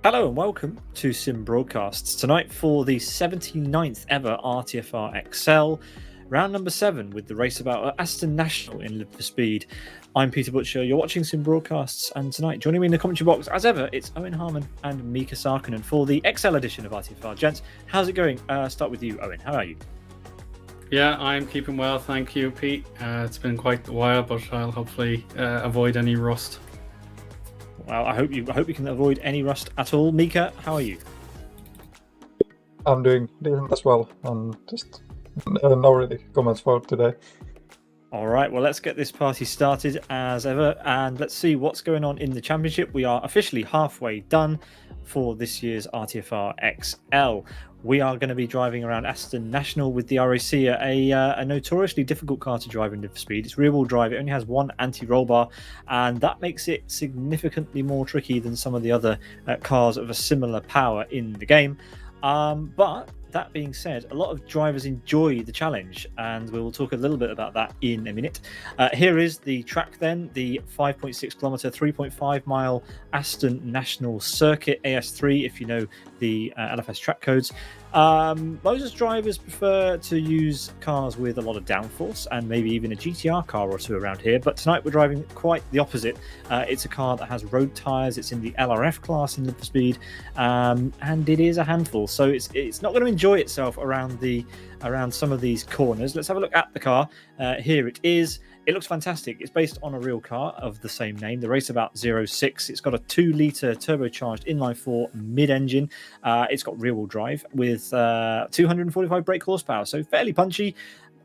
Hello and welcome to Sim Broadcasts. Tonight for the 79th ever RTFR XL, round number 7 with the race about Aston National in Live for Speed. I'm Peter Butcher, you're watching Sim Broadcasts, and tonight joining me in the commentary box, as ever, it's Eoin Harmon and Miika Sarkinen for the XL edition of RTFR. Gents, how's it going? Start with you, Eoin. How are you? Yeah, I'm keeping well, thank you, Pete. It's been quite a while, but I'll hopefully avoid any rust. Well, I hope you can avoid any rust at all. Miika, how are you? I'm doing decent as well. Just no really comments for today. All right, well, let's get this party started as ever, and let's see what's going on in the championship. We are officially halfway done for this year's RTFR XL. We are going to be driving around Aston National with the RAC, a notoriously difficult car to drive in Live for Speed. It's rear-wheel drive. It only has one anti-roll bar, and that makes it significantly more tricky than some of the other cars of a similar power in the game. But that being said, a lot of drivers enjoy the challenge, and we will talk a little bit about that in a minute. Here is the track then, the 5.6 kilometre, 3.5 mile Aston National Circuit, AS3, if you know the LFS track codes. Most drivers prefer to use cars with a lot of downforce and maybe even a GTR car or two around here, but tonight we're driving quite the opposite. It's a car that has road tyres, it's in the LRF class in Live for Speed, and it is a handful, so it's not going to enjoy itself around some of these corners. Let's have a look at the car. Here it is. It looks fantastic. It's based on a real car of the same name, the Raceabout 06. It's got a 2-litre turbocharged inline-4 mid-engine. It's got rear-wheel drive with 245 brake horsepower, so fairly punchy,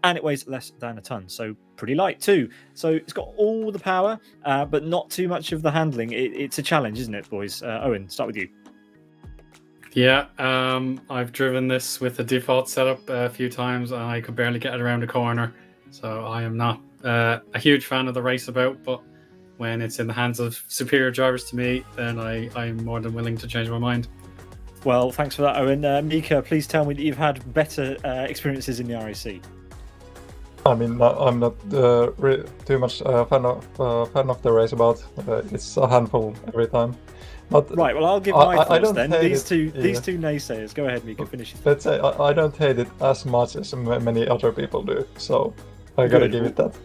and it weighs less than a ton, so pretty light too. So it's got all the power, but not too much of the handling. It's a challenge, isn't it, boys? Eoin, start with you. Yeah, I've driven this with the default setup a few times, and I could barely get it around the corner, so I am not a huge fan of the Raceabout, but when it's in the hands of superior drivers to me, then I'm more than willing to change my mind. Well, thanks for that, Eoin. Miika, please tell me that you've had better experiences in the RAC. I mean, I'm not too much fan of the Raceabout. It's a handful every time. But right, well, I'll give my thoughts then. These two naysayers. Go ahead, Miika, finish it. Let's say I don't hate it as much as many other people do, so I gotta give it that.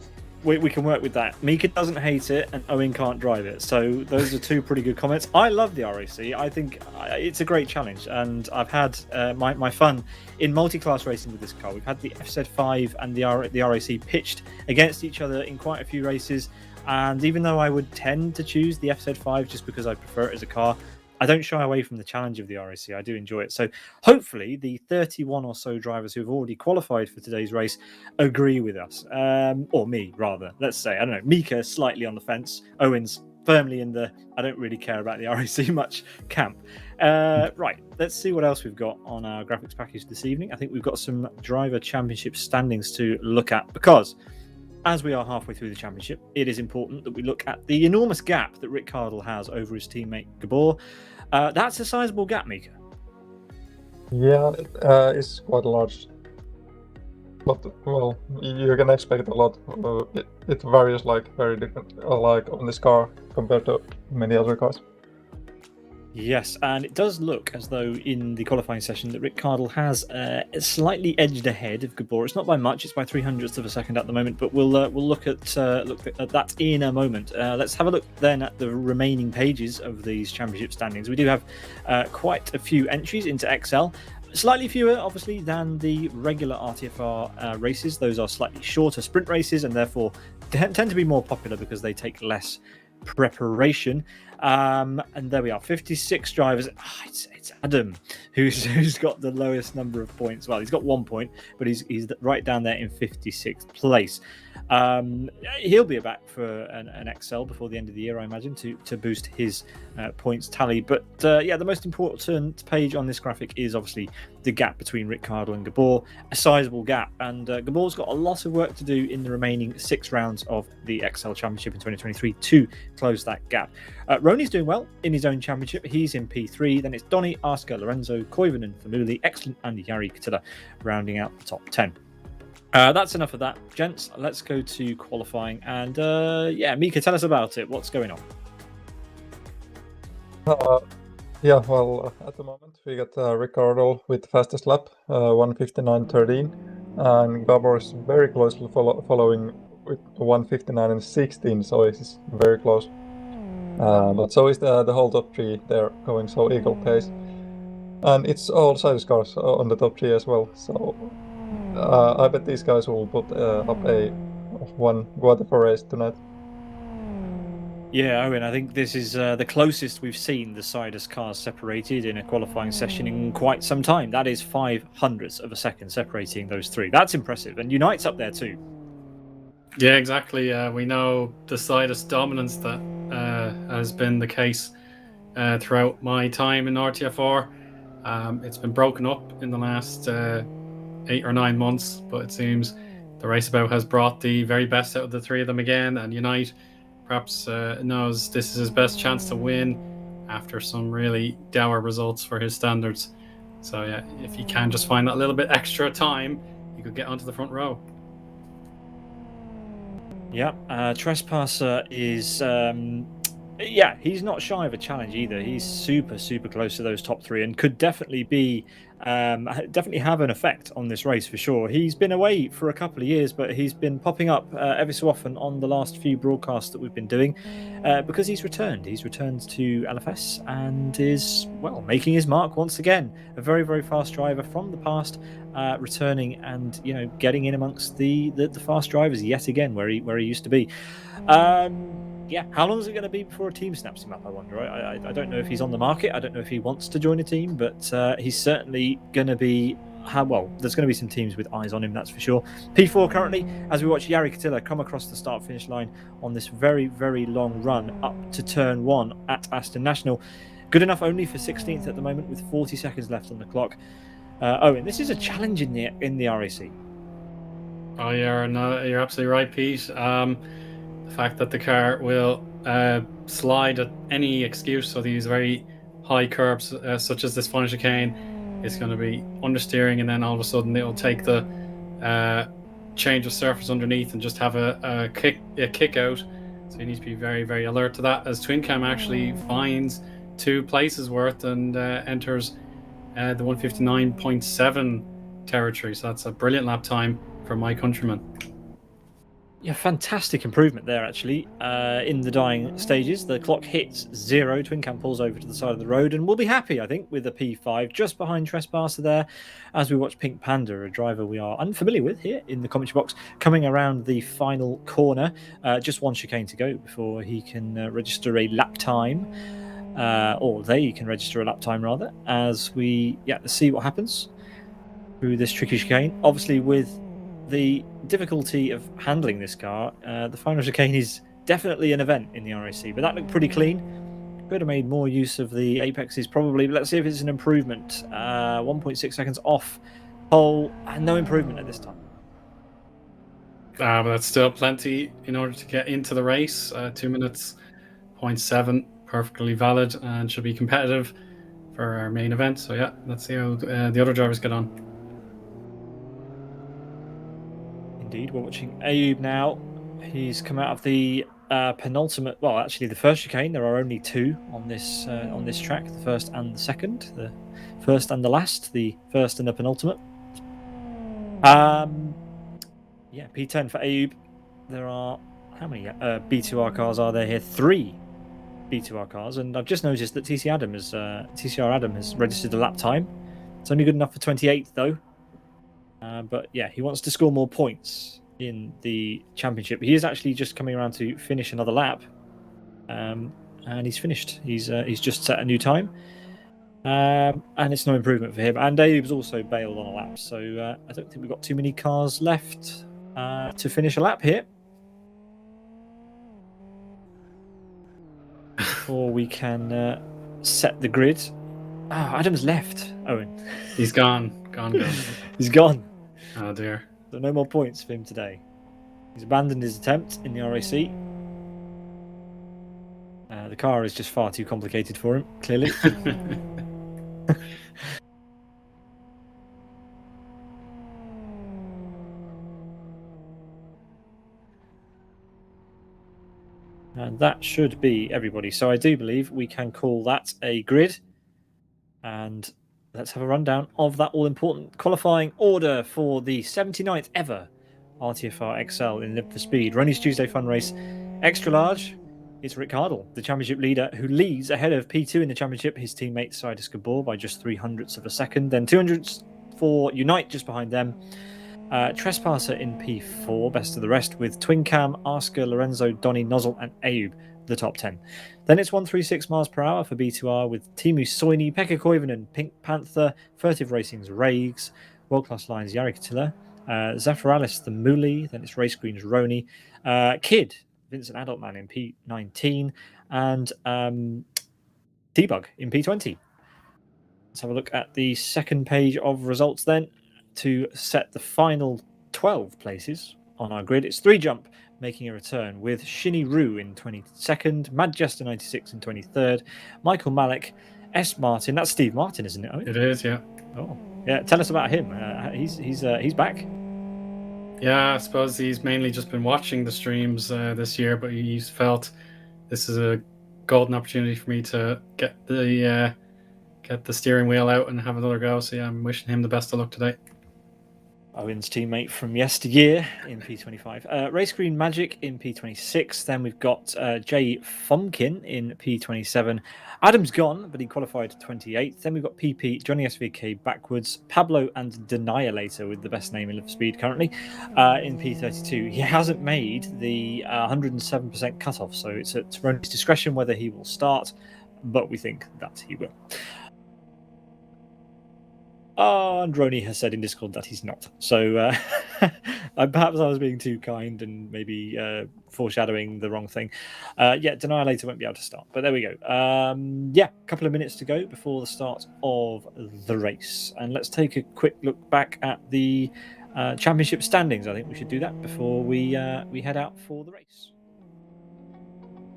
We can work with that. Miika doesn't hate it, and Eoin can't drive it. So those are two pretty good comments. I love the RAC. I think it's a great challenge, and I've had my fun in multi-class racing with this car. We've had the FZ5 and the RAC pitched against each other in quite a few races. And even though I would tend to choose the FZ5 just because I prefer it as a car, I don't shy away from the challenge of the RAC. I do enjoy it. So hopefully the 31 or so drivers who have already qualified for today's race agree with us, or me rather. Let's say, I don't know, Miika slightly on the fence, Eoin's firmly in the I don't really care about the RAC much camp. Right, let's see what else we've got on our graphics package this evening. I think we've got some driver championship standings to look at, because as we are halfway through the championship, it is important that we look at the enormous gap that Rick Cardle has over his teammate Gabor. That's a sizable gap, Miika. Yeah, it's quite large. But, well, you can expect a lot. It varies like very different, like on this car compared to many other cars. Yes, and it does look as though in the qualifying session that Rick Cardle has slightly edged ahead of Gabor. It's not by much; it's by 300ths of a second at the moment. But we'll look at that in a moment. Let's have a look then at the remaining pages of these championship standings. We do have quite a few entries into XL. Slightly fewer, obviously, than the regular RTFR races. Those are slightly shorter sprint races, and therefore tend to be more popular because they take less preparation. And there we are, 56 drivers. It's Adam who's got the lowest number of points. Well, he's got 1 point, but he's right down there in 56th place. He'll be back for an XL before the end of the year, I imagine, to boost his points tally. But yeah, the most important page on this graphic is obviously the gap between Rick Cardle and Gabor, a sizable gap. And Gabor's got a lot of work to do in the remaining 6 rounds of the XL Championship in 2023 to close that gap. Rony's doing well in his own championship. He's in P3. Then it's Donny, Asker, Lorenzo, Koivunen, Famuli, Excellent, and Jari Katila rounding out the top 10. That's enough of that, gents. Let's go to qualifying. And yeah, Miika, tell us about it. What's going on? Yeah, well, at the moment we got Rick Cardle with fastest lap, 1:59.13, and Gabor is very closely following with 1:59.16, so it's very close. But so is the whole top 3. They're going so equal pace, and it's all Sidus cars on the top 3 as well. So I bet these guys will put up a one for race tonight. Yeah, Owen, I think this is the closest we've seen the Sidus cars separated in a qualifying session in quite some time. That is 0.05 of a second separating those 3. That's impressive. And Unite's up there too. Yeah, exactly. We know the Sidus dominance that has been the case throughout my time in RTFR. It's been broken up in the last 8 or 9 months, but it seems the Raceabout has brought the very best out of the 3 of them again, and Unite perhaps knows this is his best chance to win after some really dour results for his standards. So yeah, if he can just find that little bit extra time, he could get onto the front row. Yeah, Trespasser is yeah, he's not shy of a challenge either. He's super close to those top 3 and could definitely be definitely have an effect on this race for sure. He's been away for a couple of years, but he's been popping up every so often on the last few broadcasts that we've been doing because he's returned. He's returned to LFS and is, well, making his mark once again. A very fast driver from the past, returning and, you know, getting in amongst the fast drivers yet again where he used to be. Yeah, how long is it going to be before a team snaps him up, I wonder? I don't know if he's on the market. I don't know if he wants to join a team, but he's certainly going to be... well, there's going to be some teams with eyes on him, that's for sure. P4 currently, as we watch Jari Katila come across the start-finish line on this very long run up to turn 1 at Aston National. Good enough only for 16th at the moment with 40 seconds left on the clock. Owen, this is a challenge in the RAC. Oh, yeah, no, you're absolutely right, Pete. The fact that the car will slide at any excuse, so these very high curbs, such as this final chicane, is going to be understeering, and then all of a sudden it'll take the change of surface underneath and just have a kick out. So you need to be very alert to that, as Twin Cam actually finds 2 places worth and enters the 1:59.7 territory. So that's a brilliant lap time for my countryman. Yeah, fantastic improvement there, actually. In the dying stages, the clock hits 0. Twin Cam pulls over to the side of the road, and we'll be happy, I think, with the P5 just behind Trespasser there, as we watch Pink Panda, a driver we are unfamiliar with here in the commentary box, coming around the final corner. Just 1 chicane to go before he can register a lap time. or they can register a lap time rather, as we see what happens through this tricky chicane. Obviously, with the difficulty of handling this car, the final chicane is definitely an event in the RAC, but that looked pretty clean. Could have made more use of the apexes probably, but let's see if it's an improvement. 1.6 seconds off pole, and no improvement at this time. But that's still plenty in order to get into the race. 2 minutes, 0.7, perfectly valid, and should be competitive for our main event. So yeah, let's see how the other drivers get on. Indeed, we're watching Ayoub now. He's come out of the penultimate, well, actually the first chicane. There are only two on this track, the first and the second, the first and the last, the first and the penultimate. P10 for Ayoub. There are, how many B2R cars are there here? 3 B2R cars, and I've just noticed that TCR Adam has registered a lap time. It's only good enough for 28th though. But yeah, he wants to score more points in the championship. He is actually just coming around to finish another lap, and he's finished. He's just set a new time, and it's no improvement for him. And Dave's also bailed on a lap, so I don't think we've got too many cars left to finish a lap here before we can set the grid. Adam's left. Owen, he's gone. He's gone. Oh dear. So no more points for him today. He's abandoned his attempt in the RAC. The car is just far too complicated for him, clearly. And that should be everybody. So I do believe we can call that a grid. And let's have a rundown of that all-important qualifying order for the 79th ever RTFR XL in Live for Speed. Rony's Tuesday Fun Race. Extra large, it's Rick Hardle, the championship leader, who leads ahead of P2 in the championship, his teammate Sidus Gabor by just 0.03 of a second. Then 200ths for Unite just behind them. Trespasser in P4, best of the rest, with Twin Cam, Asker, Lorenzo, Donny, Nozzle, and Ayoub, the top 10. Then it's 136 miles per hour for B2R with Timu Soini, Pekka Koivunen, Pink Panther, Furtive Racing's Rags, World Class Lines Jari Katila, Zafiralis the Muli, then it's Race Green's Rony, Kid, Vincent Adultman in P19, and T-Bug in P20. Let's have a look at the second page of results then to set the final 12 places on our grid. It's 3 Jump making a return with Shinny Roo in 22nd, Mad Jester 96 in 23rd, Michael Malik, S. Martin. That's Steve Martin, isn't it? It is, yeah. Oh, yeah. Tell us about him. He's back. Yeah, I suppose he's mainly just been watching the streams this year, but he's felt this is a golden opportunity for me to get the steering wheel out and have another go. So yeah, I'm wishing him the best of luck today. Owen's teammate from yesteryear in P25. Race Green Magic in P26. Then we've got Jay Fomkin in P27. Adam's gone, but he qualified 28th. Then we've got PP, Johnny SVK backwards, Pablo and Denialator with the best name in Live Speed currently in P32. He hasn't made the 107% cutoff, so it's at Rony's discretion whether he will start, but we think that he will. And Rony has said in Discord that he's not. So perhaps I was being too kind and maybe foreshadowing the wrong thing. Denialator won't be able to start. But there we go. A couple of minutes to go before the start of the race. And let's take a quick look back at the championship standings. I think we should do that before we head out for the race.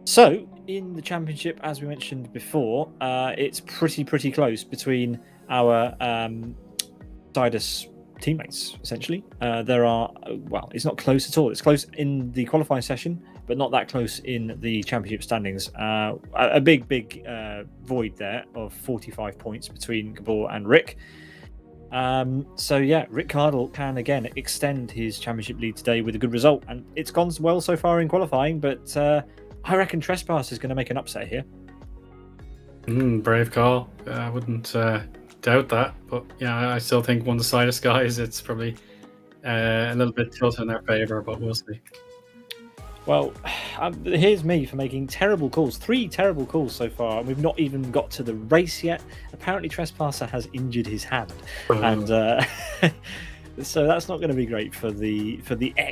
So, in the championship, as we mentioned before, it's pretty close between our Sidus teammates, essentially. It's not close at all. It's close in the qualifying session, but not that close in the championship standings. A big void there of 45 points between Gabor and Rick. Rick Cardle can again extend his championship lead today with a good result, and it's gone well so far in qualifying, but I reckon Trespass is going to make an upset here. Brave call. I wouldn't doubt that, but yeah, I still think one of the Sidus guys, it's probably a little bit tilted in their favor, but we'll see. Well, here's me for making terrible calls. 3 terrible calls so far, and we've not even got to the race yet. Apparently, Trespasser has injured his hand, and so that's not going to be great for the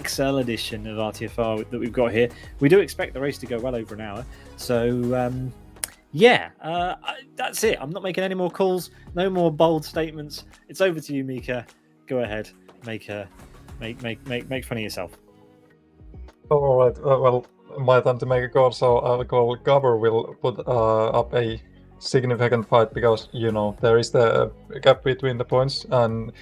XL edition of RTFR that we've got here. We do expect the race to go well over an hour, so that's it. I'm not making any more calls. No more bold statements. It's over to you, Miika. Go ahead, make fun of yourself. All right. Well, my time to make a call. So I'll call Gabber will put up a significant fight because there is the gap between the points, and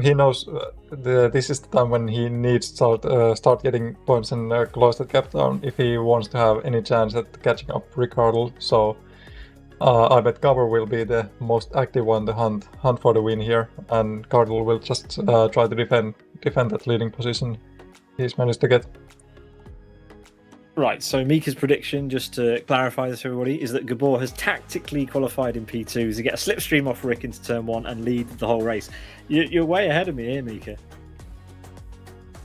he knows this is the time when he needs to start getting points and close that gap down if he wants to have any chance at catching up Ricardo. So I bet Gabber will be the most active one to hunt for the win here, and Cardle will just try to defend that leading position he's managed to get. Right, so Miika's prediction, just to clarify this for everybody, is that Gabor has tactically qualified in P2 to get a slipstream off Rick into turn 1 and lead the whole race. You're way ahead of me here, Miika.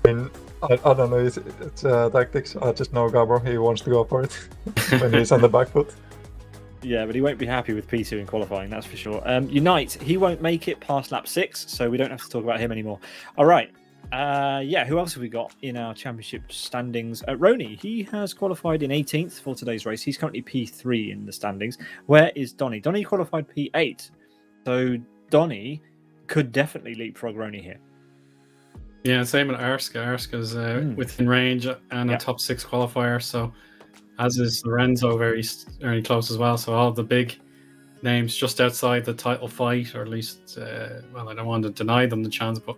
I mean, I don't know, it's tactics. I just know Gabor, he wants to go for it when he's on the back foot. Yeah, but he won't be happy with P2 in qualifying, that's for sure. Unite, he won't make it past lap 6, so we don't have to talk about him anymore. All right. Who else have we got in our championship standings? Rony, he has qualified in 18th for today's race. He's currently P3 in the standings. Where is Donny? Donny qualified P8. So Donny could definitely leapfrog Rony here. Yeah, same with Arska. Arska's within range and a top 6 qualifier. So as is Lorenzo, very close as well. So all the big names just outside the title fight, or at least, I don't want to deny them the chance, but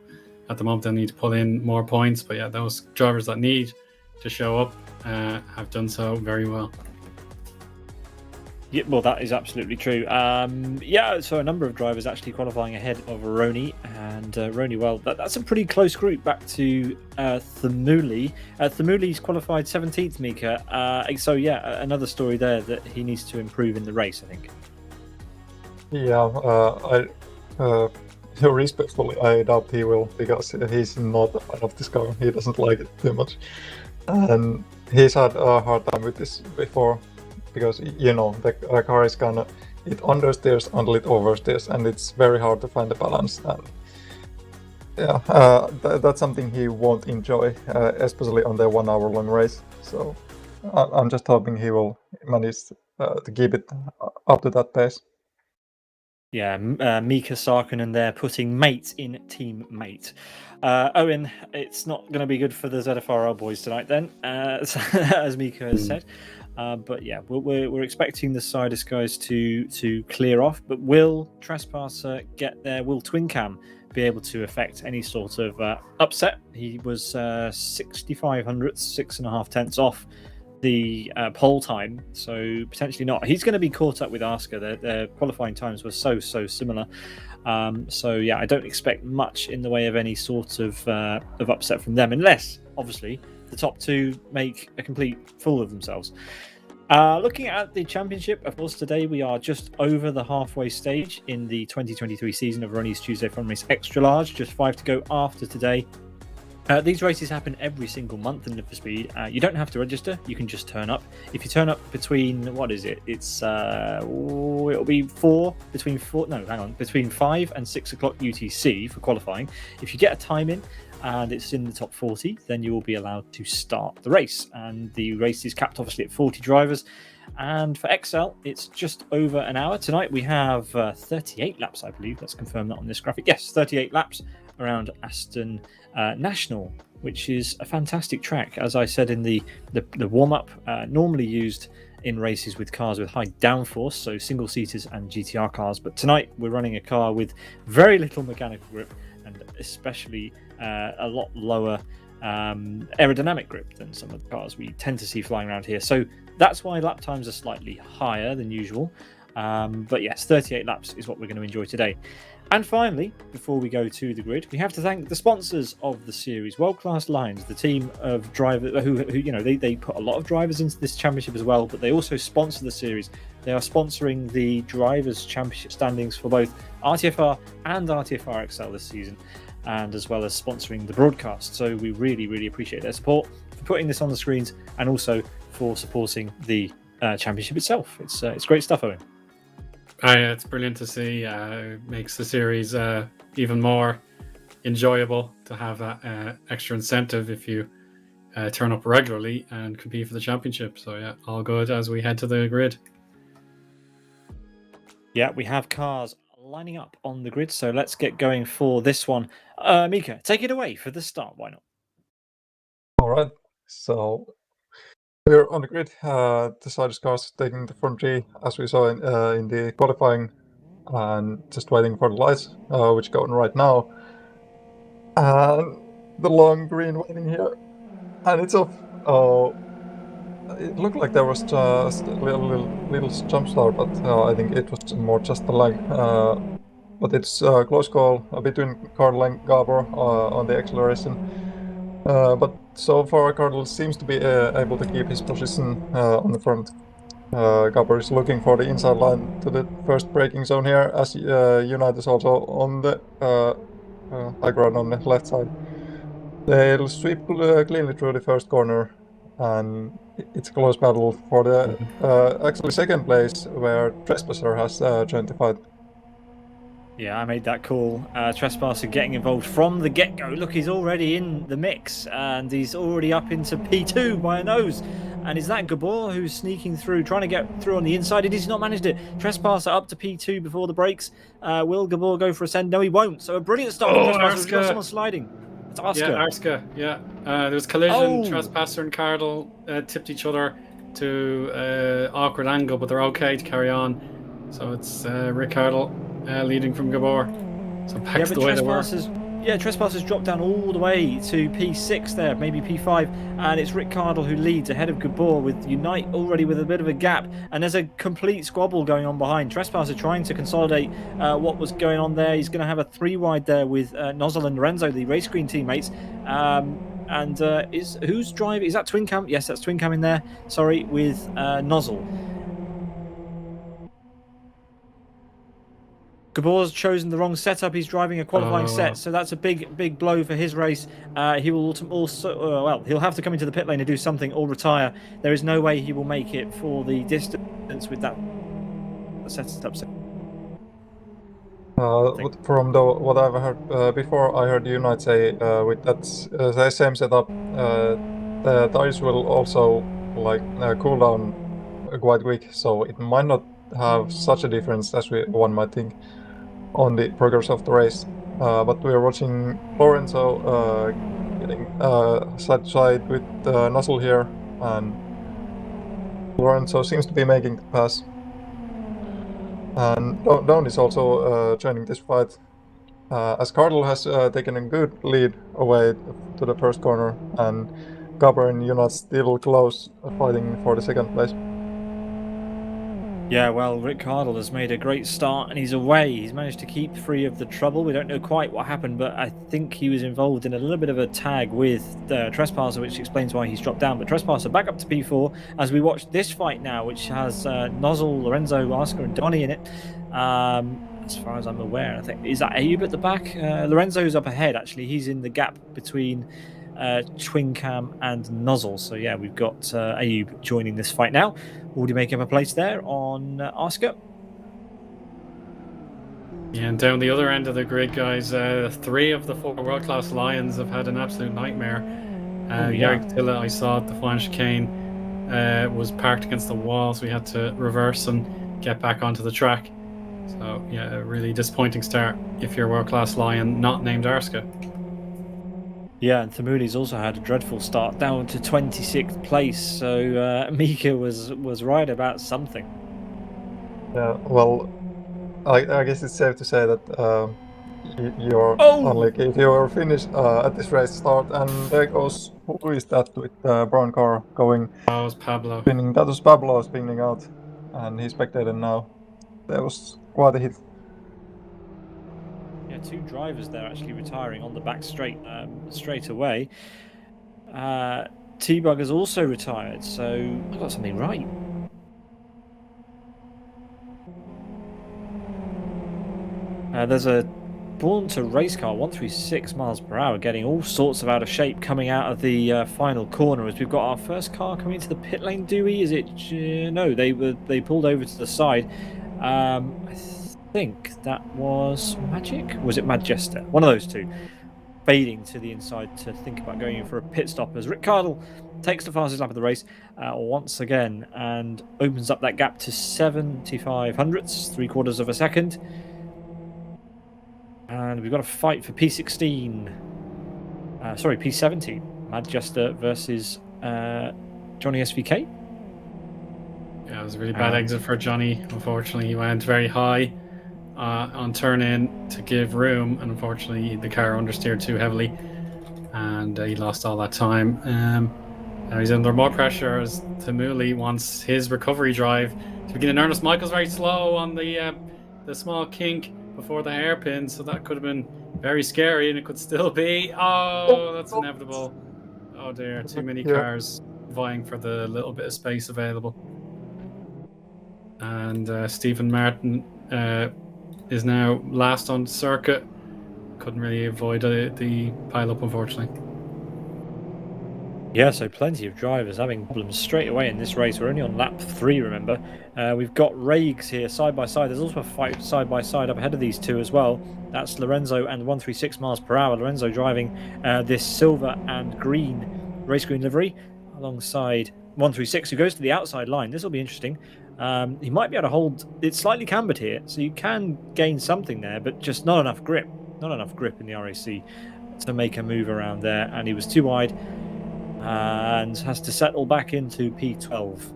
at the moment, they need to put in more points. But yeah, those drivers that need to show up have done so very well. Yeah, well, that is absolutely true. So a number of drivers actually qualifying ahead of Rony. And Rony, well, that's a pretty close group back to Thamuli. Thamuli's qualified 17th, Miika. So yeah, another story there that he needs to improve in the race, I think. Yeah, respectfully, I doubt he will, because he's not a fan of this car. He doesn't like it too much, and he's had a hard time with this before, because the car is it understeers until it oversteers, and it's very hard to find the balance. And that's something he won't enjoy, especially on the 1 hour long race. So I'm just hoping he will manage to keep it up to that pace. Yeah, Miika, Sarkinen there putting mate in team mate. Eoin, it's not going to be good for the ZFRL boys tonight then, as Miika has said. But yeah, we're expecting the Sidus guys to clear off. But will Trespasser get there? Will Twincam be able to affect any sort of upset? He was 6,500, 6.5 tenths off the pole time, so potentially not. He's going to be caught up with Arska. Their qualifying times were so similar. So yeah, I don't expect much in the way of any sort of upset from them, unless obviously the top 2 make a complete fool of themselves. Looking at the championship, of course, today we are just over the halfway stage in the 2023 season of Rony's Tuesday Fun Race Extra Large. Just 5 to go after today. These races happen every single month in Live for Speed. You don't have to register, you can just turn up. If you turn up between, it'll be between 5 and 6 o'clock UTC for qualifying. If you get a time in and it's in the top 40, then you will be allowed to start the race. And the race is capped obviously at 40 drivers. And for XL, it's just over an hour. Tonight we have 38 laps, I believe. Let's confirm that on this graphic. Yes, 38 laps around Aston National, which is a fantastic track. As I said in the warm-up, normally used in races with cars with high downforce, so single-seaters and GTR cars. But tonight we're running a car with very little mechanical grip and especially a lot lower aerodynamic grip than some of the cars we tend to see flying around here. So that's why lap times are slightly higher than usual. But yes, 38 laps is what we're going to enjoy today. And finally, before we go to the grid, we have to thank the sponsors of the series, World Class Lines, the team of drivers who they put a lot of drivers into this championship as well, but they also sponsor the series. They are sponsoring the Drivers' Championship standings for both RTFR and RTFR XL this season, and as well as sponsoring the broadcast. So we really, really appreciate their support. for putting this on the screens and also for supporting the championship itself. It's great stuff, Owen. Yeah, it's brilliant to see. It makes the series even more enjoyable to have that extra incentive if you turn up regularly and compete for the championship. So yeah, all good as we head to the grid. Yeah, we have cars lining up on the grid, so let's get going for this one. Miika, take it away for the start. Why not? All right, so we're on the grid. The Sidus cars taking the front three, as we saw in the qualifying, and just waiting for the lights, which go on right now. And the long green waiting here, and it's off. Oh, it looked like there was just a little jump start, but I think it was more just a lag. But it's a close call between Cardle and Gabor on the acceleration. But so far, Cardle seems to be able to keep his position on the front. Gabor is looking for the inside line to the first braking zone here, as United is also on the high ground on the left side. They'll sweep cleanly through the first corner, and it's a close battle for the actually second place, where Trespasser has joined the fight. Yeah, I made that call. Trespasser getting involved from the get-go. Look, he's already in the mix, and he's already up into P2 by a nose. And is that Gabor who's sneaking through, trying to get through on the inside? He's not managed it. Trespasser up to P2 before the brakes. Will Gabor go for a send? No, he won't. So a brilliant start from Trespasser. We've got someone sliding. It's Arska. Yeah, Arska. Yeah, there was collision. Trespasser and Cardle tipped each other to awkward angle, but they're okay to carry on. So it's Rick Cardle leading from Gabor. So back to the way they were. Yeah, Trespasser's dropped down all the way to P6 there, maybe P5, and it's Rick Cardle who leads ahead of Gabor with Unite already with a bit of a gap, and there's a complete squabble going on behind. Trespasser trying to consolidate what was going on there. He's going to have a 3 wide there with Nozzle and Lorenzo, the race green teammates. And who's driving? Is that Twin Cam? Yes, that's Twin Cam in there. Sorry, with Nozzle. Gabor's chosen the wrong setup. He's driving a qualifying set, so that's a big blow for his race. He will also, he'll have to come into the pit lane to do something or retire. There is no way he will make it for the distance with that setup. From what I've heard before, I heard Unite say with that same setup, the tires will also cool down quite quick, so it might not have such a difference as one might think on the progress of the race. But we are watching Lorenzo getting side to side with Nozzle here, and Lorenzo seems to be making the pass. And Down is also joining this fight, as Cardle has taken a good lead away to the first corner, and Gabor and Unite still close, fighting for the second place. Yeah, well, Rick Cardle has made a great start and he's away. He's managed to keep free of the trouble. We don't know quite what happened, but I think he was involved in a little bit of a tag with Trespasser, which explains why he's dropped down. But Trespasser back up to P4 as we watch this fight now, which has Nozzle, Lorenzo, Arska, and Donny in it. As far as I'm aware, I think, is that Ayub at the back? Lorenzo's up ahead, actually. He's in the gap between Twin Cam and Nozzle. So yeah, we've got Ayub joining this fight now. Already making up a place there on Arska. Yeah, and down the other end of the grid, guys, 3 of the 4 world-class Lions have had an absolute nightmare. Jörg Tilla, I saw at the final chicane, was parked against the wall, so we had to reverse and get back onto the track. So yeah, a really disappointing start if you're a world-class Lion not named Arska. Yeah, and Thamouni's also had a dreadful start, down to 26th place. So Miika was right about something. Yeah, well, I guess it's safe to say that you're unlucky if you are finished at this race start. And there goes, who is that with the brown car going? That was Pablo. That was Pablo spinning out, and he's spectated now. That was quite a hit. Yeah, 2 drivers there actually retiring on the back straight away. T-Bug has also retired, so I got something right. There's a Born to race car 136 miles per hour, getting all sorts of out of shape coming out of the final corner as we've got our first car coming into the pit lane. Dewey, is it? No, they pulled over to the side. I think that was Magic. Was it Majesta? One of those two. Fading to the inside to think about going in for a pit stop as Rick Cardle takes the fastest lap of the race once again and opens up that gap to 75 hundredths, 3/4 of a second. And we've got a fight for P16. P17. Manchester versus Johnny SVK. Yeah, it was a really bad exit for Johnny. Unfortunately, he went very high on turn in to give room, and unfortunately, the car understeered too heavily, and he lost all that time. Now he's under more pressure as Tamuli wants his recovery drive to begin in earnest. Michael's very slow on the small kink before the hairpin, so that could have been very scary, and it could still be. Oh, that's inevitable. Oh dear, too many cars vying for the little bit of space available. And Stephen Martin is now last on circuit. Couldn't really avoid the pile-up, unfortunately. Yeah, so plenty of drivers having problems straight away in this race. We're only on lap 3, remember. We've got Rags here side by side. There's also a fight side by side up ahead of these two as well. That's Lorenzo and 136 miles per hour. Lorenzo driving this silver and green race green livery alongside 136, who goes to the outside line. This will be interesting. He might be able to hold. It's slightly cambered here, so you can gain something there, but just not enough grip. Not enough grip in the RAC to make a move around there, and he was too wide. And has to settle back into P12.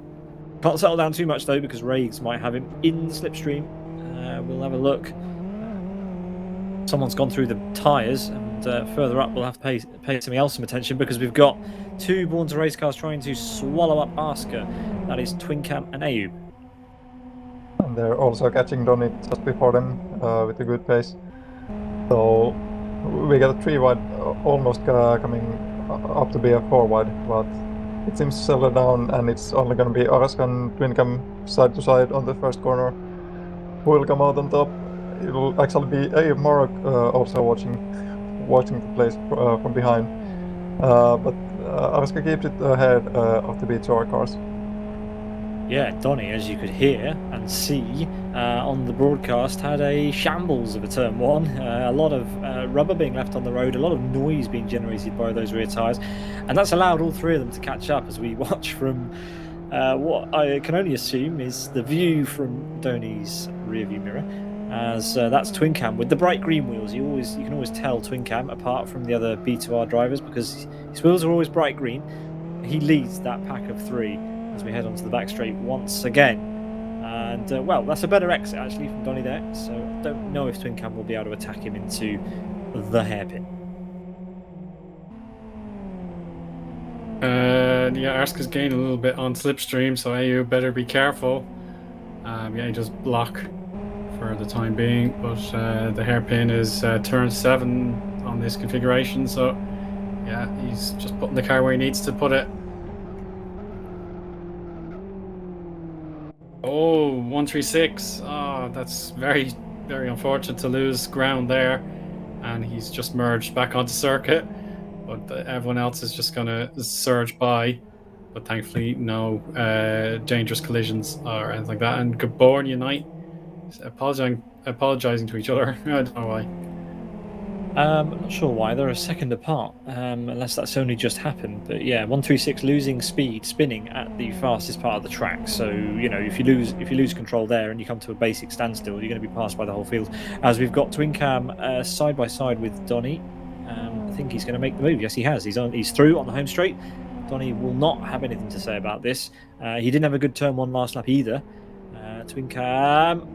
Can't settle down too much though because Rags might have him in the slipstream. We'll have a look. Someone's gone through the tyres, and further up we'll have to pay something else some attention because we've got two Born to Race cars trying to swallow up Asker. That is Twincam and Ayub. And they're also catching Donny just before them with a good pace. So we got a 3 wide almost coming up to be a 4 wide, but it seems to settle down, and it's only going to be Aska and Twincam side to side on the first corner. Who will come out on top? It will actually be Ayub Morok also watching the place from behind. But Aska keeps it ahead of the B2R cars. Yeah, Donny, as you could hear and see on the broadcast, had a shambles of a turn 1. A lot of rubber being left on the road, a lot of noise being generated by those rear tyres, and that's allowed all three of them to catch up as we watch from what I can only assume is the view from Donny's rearview mirror, as that's Twincam with the bright green wheels. You can always tell Twincam apart from the other B2R drivers because his wheels are always bright green. He leads that pack of 3 as we head onto the back straight once again. And, well, that's a better exit, actually, from Donny there. So I don't know if Twincam will be able to attack him into the hairpin. Yeah, Aska's gained a little bit on slipstream, so you better be careful. Yeah, he just block for the time being, but the hairpin is turn 7 on this configuration, so yeah, he's just putting the car where he needs to put it. Oh, 136. Oh, that's very, very unfortunate to lose ground there. And he's just merged back onto circuit. But everyone else is just going to surge by. But thankfully, no dangerous collisions or anything like that. And Gabor Unite apologizing to each other. I don't know why. I'm not sure why. They're a second apart, unless that's only just happened. But yeah, 136 losing speed, spinning at the fastest part of the track. So if you lose control there and you come to a basic standstill, you're going to be passed by the whole field. As we've got Twincam side by side with Donny, I think he's going to make the move. Yes, he has. He's through on the home straight. Donny will not have anything to say about this. He didn't have a good turn 1 last lap either. Twincam,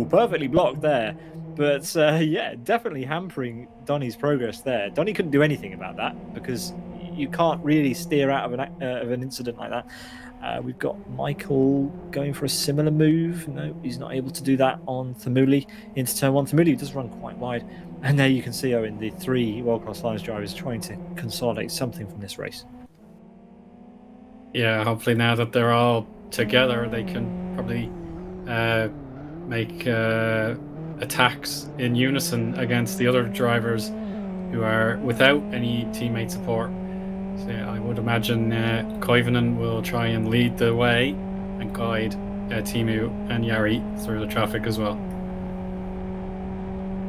perfectly blocked there. But yeah, definitely hampering Donny's progress there. Donny couldn't do anything about that because you can't really steer out of an incident like that. We've got Michael going for a similar move. No, he's not able to do that on Thamuli into turn 1. Thamuli does run quite wide. And there you can see Owen, the 3 World-Class Lions drivers trying to consolidate something from this race. Yeah, hopefully now that they're all together, they can probably make attacks in unison against the other drivers who are without any teammate support. So yeah, I would imagine Koivunen will try and lead the way and guide Timu and Jari through the traffic as well.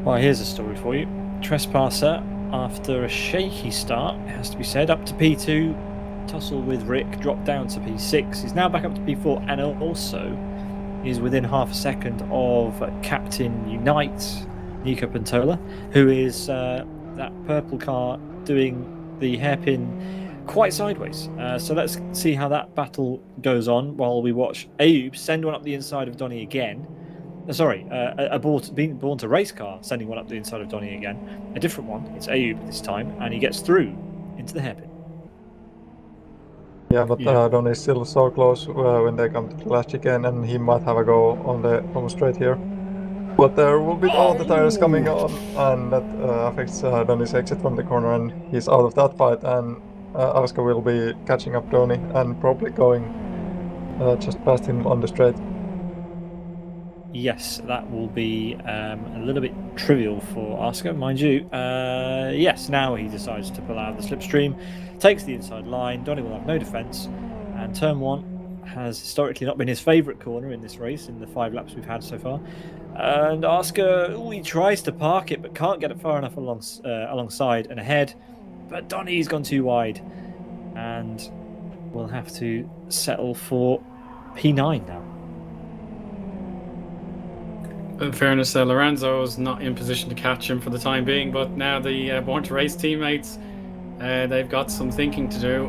Well, here's a story for you. Trespasser, after a shaky start, it has to be said, up to P2, tussle with Rick, dropped down to P6. He's now back up to P4 and also is within half a second of Captain Unite, Miika Pentola, who is that purple car doing the hairpin quite sideways. So let's see how that battle goes on while we watch Ayub send one up the inside of Donny again. Being born to race car, sending one up the inside of Donny again. A different one. It's Ayub this time, and he gets through into the hairpin. Yeah, but Donny is still so close when they come to the last chicane, and he might have a go on the home straight here. But there will be all the tires coming on, and that affects Donny's exit from the corner, and he's out of that fight. And Aska will be catching up Donny and probably going just past him on the straight. Yes, that will be a little bit trivial for Aska, mind you. Yes, now he decides to pull out of the slipstream, takes the inside line. Donny will have no defence, and turn 1 has historically not been his favourite corner in this race in the 5 laps we've had so far. And Aska, he tries to park it but can't get it far enough alongside and ahead. But Donny's gone too wide, and we'll have to settle for P9 now. In fairness, Lorenzo's not in position to catch him for the time being, but now the Born to Race teammates, they've got some thinking to do.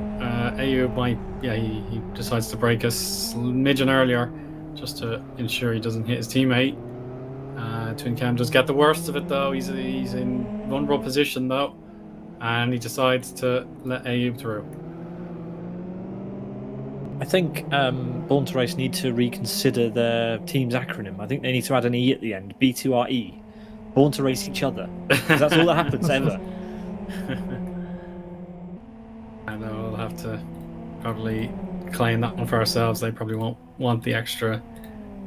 Ayub he decides to brake a smidgen earlier just to ensure he doesn't hit his teammate. Twin Cam does get the worst of it though. He's in vulnerable position though, and he decides to let Ayub through. I think Born to Race need to reconsider their team's acronym. I think they need to add an E at the end, B2RE. Born to Race each other. Because that's all that happens ever. I know we'll have to probably claim that one for ourselves. They probably won't want the extra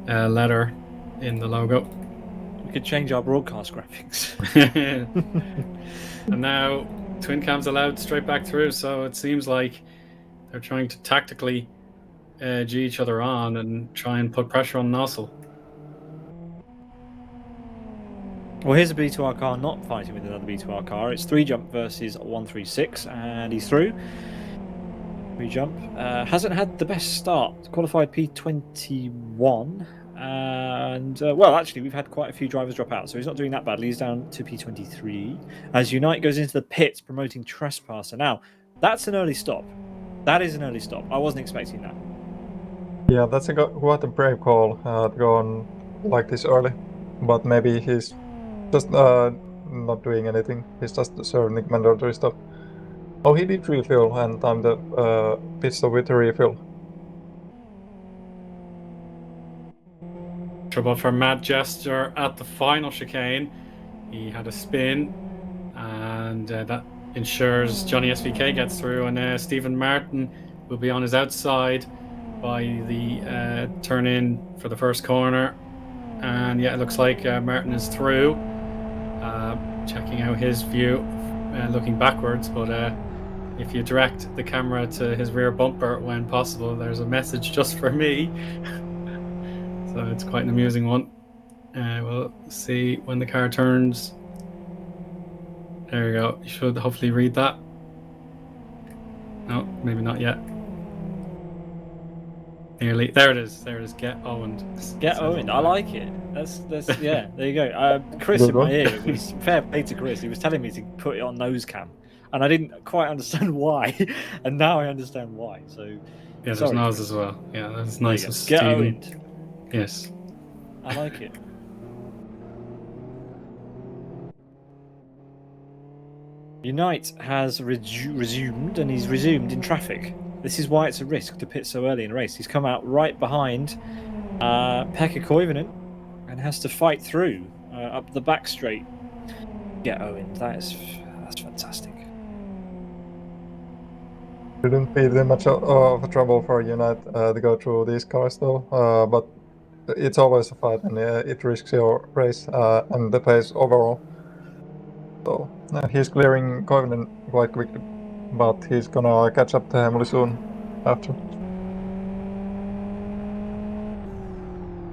letter in the logo. We could change our broadcast graphics. And now Twin Cam's allowed straight back through, so it seems like they're trying to tactically G each other on and try and put pressure on Nossel. Well, here's a B2R car not fighting with another B2R car. It's 3 jump versus 136, and he's through. 3 jump. Hasn't had the best start. Qualified P21. And, well, actually, we've had quite a few drivers drop out, so he's not doing that badly. He's down to P23. As Unite goes into the pits, promoting Trespasser. Now, that's an early stop. That is an early stop. I wasn't expecting that. Yeah, that's quite a brave call to go on like this early. But maybe he's just not doing anything. He's just serving mandatory stuff. Oh, he did refill and time the pit stop with the refill. Trouble for Matt Jester at the final chicane. He had a spin, and that ensures Johnny SVK gets through, and Stephen Martin will be on his outside by the turn in for the first corner. And yeah, it looks like Martin is through. Checking out his view, looking backwards, but if you direct the camera to his rear bumper when possible, there's a message just for me. So it's quite an amusing one. We'll see when the car turns. There we go. You should hopefully read that. No, maybe not yet. Nearly. There it is. There it is. Get owned. Get owned. I like it. That's yeah. There you go. Chris in my ear. It was fair play to Chris. He was telling me to put it on nose cam, and I didn't quite understand why, and now I understand why. So yeah, there's nose as well. Yeah, that's nice. Get owned. Yes. I like it. Unite has resumed, and he's resumed in traffic. This is why it's a risk to pit so early in a race. He's come out right behind Pekka Koivunen and has to fight through up the back straight. Get Owen. That's fantastic. Shouldn't be too much of trouble for Unite to go through these cars though, but it's always a fight, and it risks your race and the pace overall. So he's clearing Koivunen quite quickly, but he's gonna catch up to Emily soon after.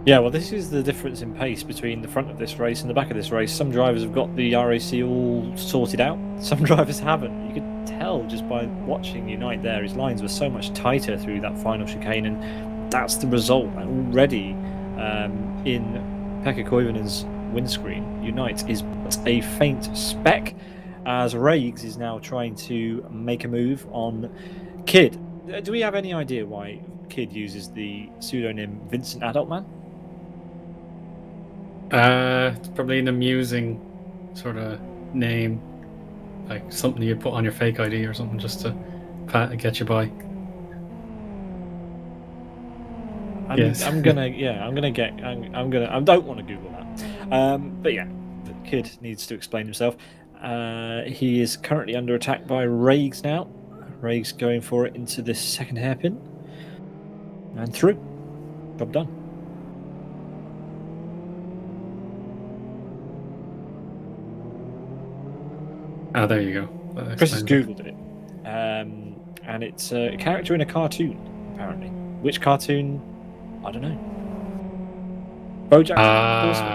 Yeah, well, this is the difference in pace between the front of this race and the back of this race. Some drivers have got the RAC all sorted out. Some drivers haven't. You could tell just by watching Unite there. His lines were so much tighter through that final chicane, and that's the result. And already in Pekka Koivunen's windscreen, Unite is a faint speck, as Rags is now trying to make a move on Kid. Do we have any idea why Kid uses the pseudonym Vincent Adultman? It's probably an amusing sort of name, like something you put on your fake ID or something just to get you by. I don't want to Google that. But yeah, the Kid needs to explain himself. He is currently under attack by Rags now. Rags going for it into this second hairpin. And through. Job done. Oh, there you go. Chris has Googled it. And it's a character in a cartoon, apparently. Which cartoon? I don't know. BoJack Horseman.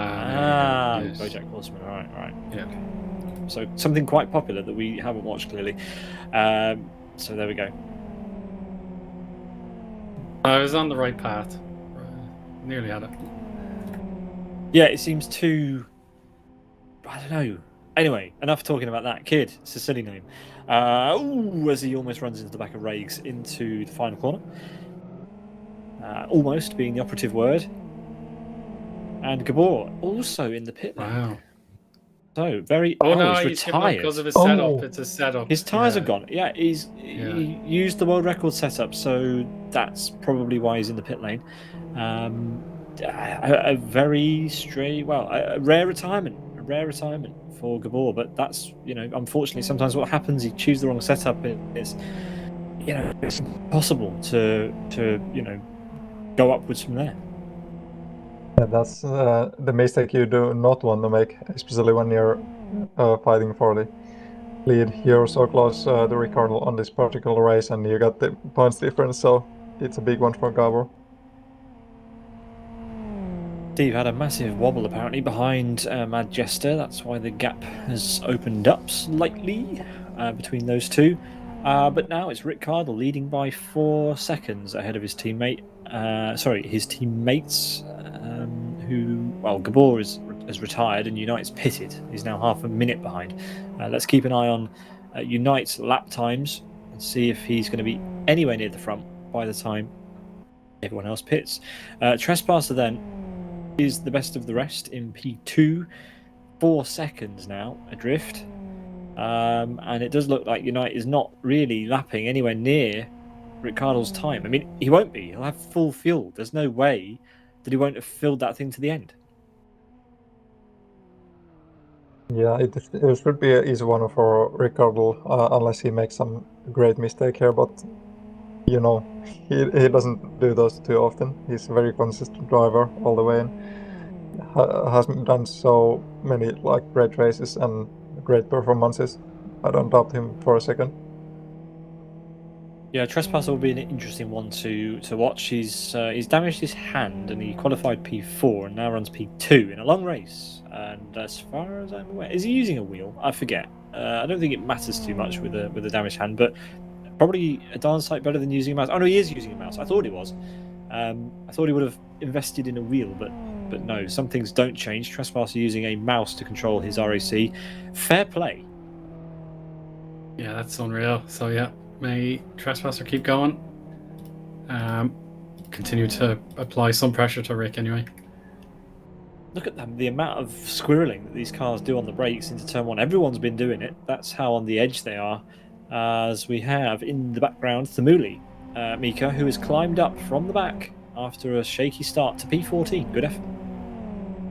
Yes. BoJack Horseman. All right. Yeah. Okay. So something quite popular that we haven't watched clearly. So there we go. I was on the right path. Nearly had it. Yeah, it seems too. I don't know. Anyway, enough talking about that. Kid, it's a silly name. As he almost runs into the back of Rags into the final corner. Almost being the operative word. And Gabor also in the pit lane. Wow. So very. He's retired because of his setup. It's a setup. His tyres are gone. Yeah, he used the world record setup, so that's probably why he's in the pit lane. A very a rare retirement for Gabor, but that's unfortunately sometimes what happens. You choose the wrong setup. It's impossible to go upwards from there. Yeah, that's the mistake you do not want to make, especially when you're fighting for the lead. You're so close to Ricardo on this particular race, and you got the points difference, so it's a big one for Gabor. Steve had a massive wobble apparently behind Mad Jester. That's why the gap has opened up slightly between those two. But now it's Rick Cardle leading by 4 seconds ahead of his teammate. His teammates. Gabor has retired and Unite's pitted. He's now half a minute behind. Let's keep an eye on Unite's lap times and see if he's going to be anywhere near the front by the time everyone else pits. Trespasser then is the best of the rest in P2, 4 seconds now adrift. And it does look like Unite is not really lapping anywhere near Ricardo's time. I mean, he won't be. He'll have full fuel. There's no way that he won't have filled that thing to the end. Yeah, it should be an easy one for Ricardo, unless he makes some great mistake here, but he doesn't do those too often. He's a very consistent driver all the way and has done so many great races and great performances. I don't doubt him for a second. Yeah, Trespasser will be an interesting one to watch. He's damaged his hand and he qualified P4 and now runs P2 in a long race. And as far as I'm aware, is he using a wheel? I forget. I don't think it matters too much with a damaged hand, but probably a darn sight better than using a mouse. Oh no, he is using a mouse. I thought it was. I thought he would have invested in a wheel, but no. Some things don't change. Trespasser using a mouse to control his RAC. Fair play. Yeah, that's unreal. So yeah, may Trespasser keep going. Continue to apply some pressure to Rick anyway. Look at them, the amount of squirreling that these cars do on the brakes into turn 1. Everyone's been doing it. That's how on the edge they are. As we have in the background Thamuli, Miika, who has climbed up from the back after a shaky start to P14. Good effort.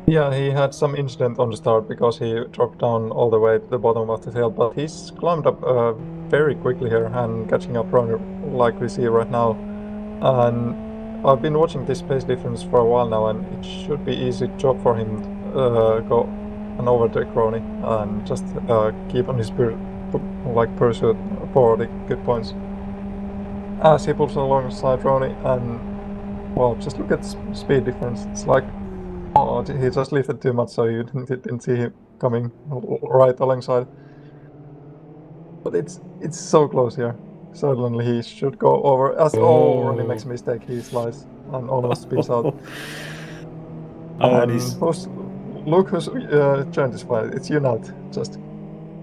Yeah, he had some incident on the start because he dropped down all the way to the bottom of the field, but he's climbed up very quickly here and catching up Rony like we see right now. And I've been watching this pace difference for a while now, and it should be easy job for him to go and overtake Rony and just keep on his pursuit for the good points. As he pulls alongside Rony, and well, just look at the speed difference. It's like, oh, he just lifted too much, so you didn't see him coming right alongside. But it's so close here. Suddenly he should go over. As Rony makes a mistake, he slides and almost spins out. And Look who's joined this fight. It's Unite, just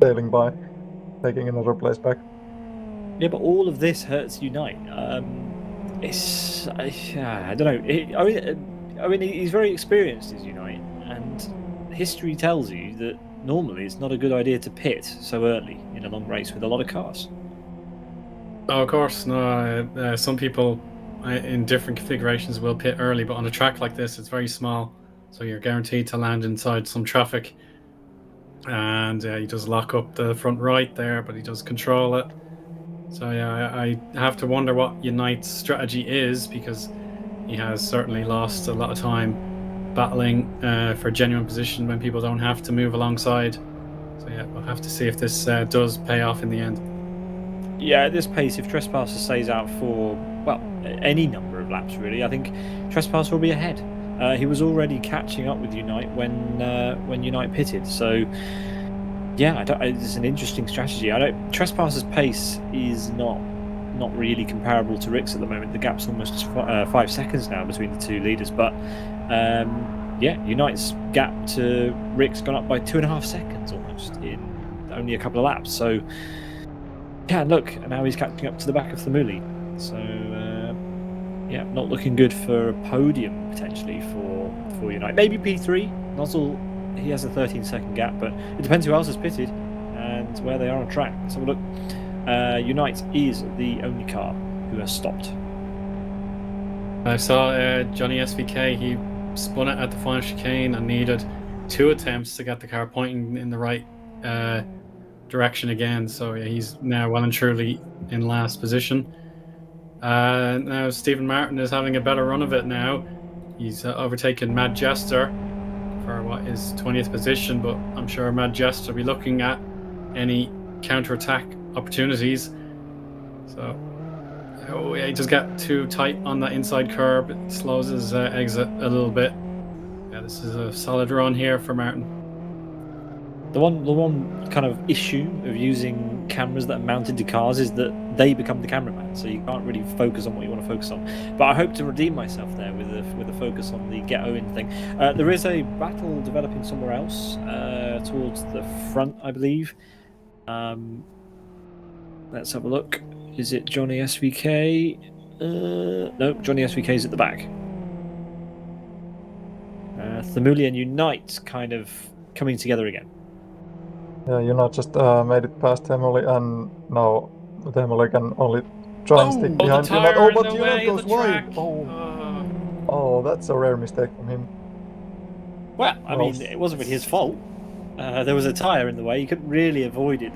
sailing by, taking another place back. Yeah, but all of this hurts Unite. I don't know. I mean, he's very experienced as Unite, and history tells you that normally it's not a good idea to pit so early in a long race with a lot of cars. Oh, of course, no. Some people in different configurations will pit early, but on a track like this, it's very small, so you're guaranteed to land inside some traffic. And he does lock up the front right there, but he does control it. So yeah, I have to wonder what Unite's strategy is, because he has certainly lost a lot of time battling for genuine position when people don't have to move alongside. So yeah, we'll have to see if this does pay off in the end. Yeah, at this pace, if Trespasser stays out for, well, any number of laps, really, I think Trespasser will be ahead. He was already catching up with Unite when Unite pitted, so yeah, it's an interesting strategy. Trespasser's pace is not really comparable to Rick's at the moment. The gap's almost 5 seconds now between the two leaders, but yeah, Unite's gap to Rick's gone up by 2.5 seconds almost in only a couple of laps. So yeah, look, now he's catching up to the back of Thamuli. So yeah, not looking good for a podium potentially for Unite. Maybe P3. Nozzle, he has a 13-second gap, but it depends who else has pitted and where they are on track. So look, Unite is the only car who has stopped. I saw Johnny SVK. He spun it at the final chicane and needed 2 attempts to get the car pointing in the right direction again. So yeah, he's now well and truly in last position. Now Stephen Martin is having a better run of it now. He's overtaken Mad Jester for what is 20th position, but I'm sure Mad Jester will be looking at any counter-attack opportunities. So yeah, he just got too tight on that inside curb. It slows his exit a little bit. Yeah, this is a solid run here for Martin. The one kind of issue of using cameras that are mounted to cars is that they become the cameraman, so you can't really focus on what you want to focus on. But I hope to redeem myself there with a focus on the get Eoin thing. There is a battle developing somewhere else towards the front, I believe. Let's have a look. Is it Johnny SVK? No, Johnny SVK is at the back. Thamuli and Unite kind of coming together again. Yeah, Unite just made it past Thamuli, and now Thamuli can only try and stick behind Unite. Oh, but Unite goes wide! Oh, that's a rare mistake from him. Well, I mean, it wasn't really his fault. There was a tyre in the way. You couldn't really avoid it.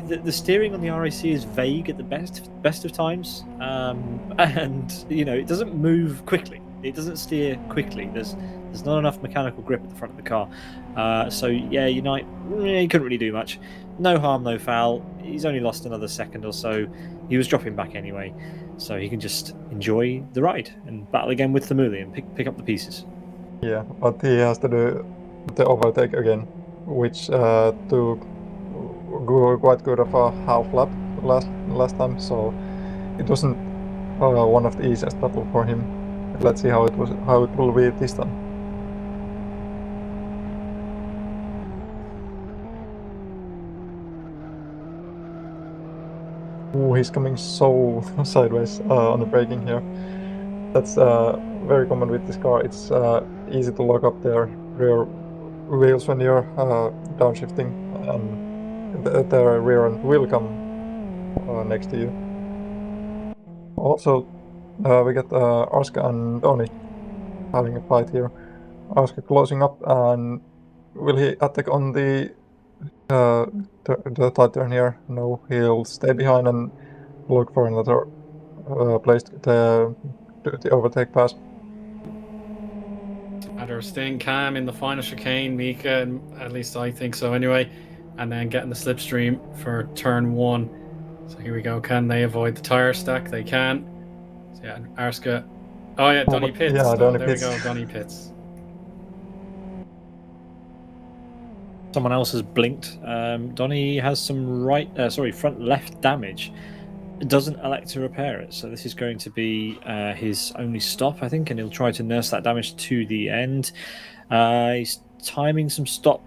The steering on the RAC is vague at the best of times, and it doesn't move quickly. It doesn't steer quickly. There's not enough mechanical grip at the front of the car. So yeah, Unite, he couldn't really do much. No harm, no foul. He's only lost another second or so. He was dropping back anyway, so he can just enjoy the ride and battle again with Thamuli and pick up the pieces. Yeah, but he has to do the overtake again, which took quite good of a half lap last time, so it wasn't one of the easiest battle for him. Let's see how it will be this time. Ooh, he's coming so sideways on the braking here. That's very common with this car. It's easy to lock up their rear wheels when you're downshifting, and their rear end will come next to you. Also, we got Arska and Oni having a fight here. Arska closing up, and will he attack on the tight turn here? No, he'll stay behind and look for another place to do the overtake pass. They're staying calm in the final chicane, Miika, and at least I think so anyway, and then getting the slipstream for turn 1. So here we go. Can they avoid the tire stack? They can. So yeah, Arska. Oh yeah, Donny pits. Yeah, So Donny there pits. we go, Donny pits. Someone else has blinked. Donny has some front left damage. Doesn't elect to repair it, so this is going to be his only stop, I think, and he'll try to nurse that damage to the end. He's timing his stop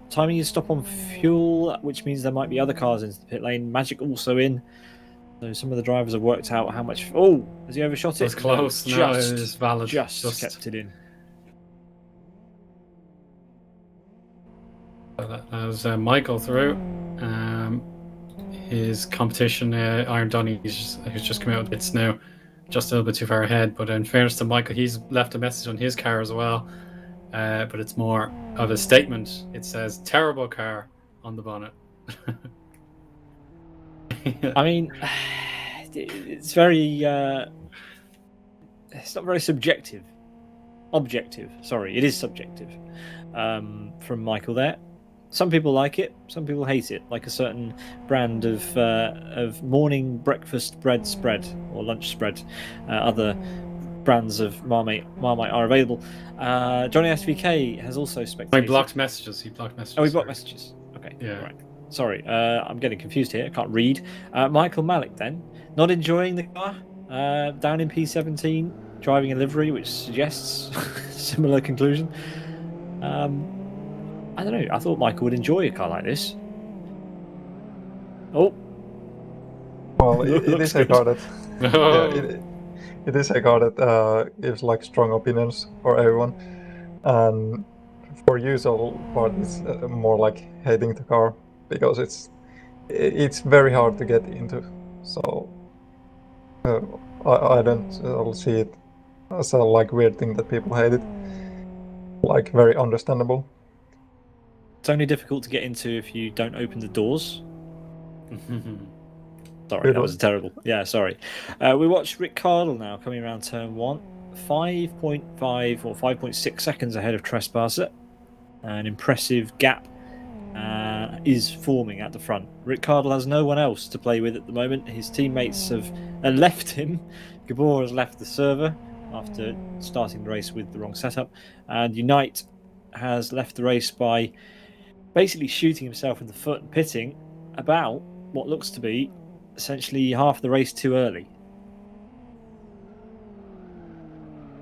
on fuel, which means there might be other cars into the pit lane. Magic also in, so some of the drivers have worked out how much. Oh, has he overshot it? It was close. No, it is valid. Just kept it in. That was Michael through. His competition, Iron Donny, who's just come out with bits now, just a little bit too far ahead. But in fairness to Michael, he's left a message on his car as well. But it's more of a statement. It says "terrible car" on the bonnet. I mean, it's very. It's not very subjective. Objective. Sorry, it is subjective. From Michael there. Some people like it, some people hate it, like a certain brand of morning breakfast bread spread or lunch spread. Other brands of Marmite are available. Johnny SVK has also spectated. He blocked messages. He blocked messages. Oh, he blocked messages. Okay, yeah. Right. Sorry, I'm getting confused here. I can't read. Michael Malik then, not enjoying the car, down in P17, driving a livery, which suggests similar conclusion. I don't know. I thought Michael would enjoy a car like this. Oh. Well, it is a car that. Oh. Yeah, it is a car that gives like strong opinions for everyone, and for usual part it's more like hating the car because it's very hard to get into. So I don't see it as a like weird thing that people hate it. Like very understandable. It's only difficult to get into if you don't open the doors. Sorry, that was terrible. Yeah, sorry. We watched Rick Cardle now coming around turn 1. 5.5 or 5.6 seconds ahead of Trespasser. An impressive gap is forming at the front. Rick Cardle has no one else to play with at the moment. His teammates have left him. Gabor has left the server after starting the race with the wrong setup. And Unite has left the race by basically shooting himself in the foot and pitting about what looks to be essentially half the race too early.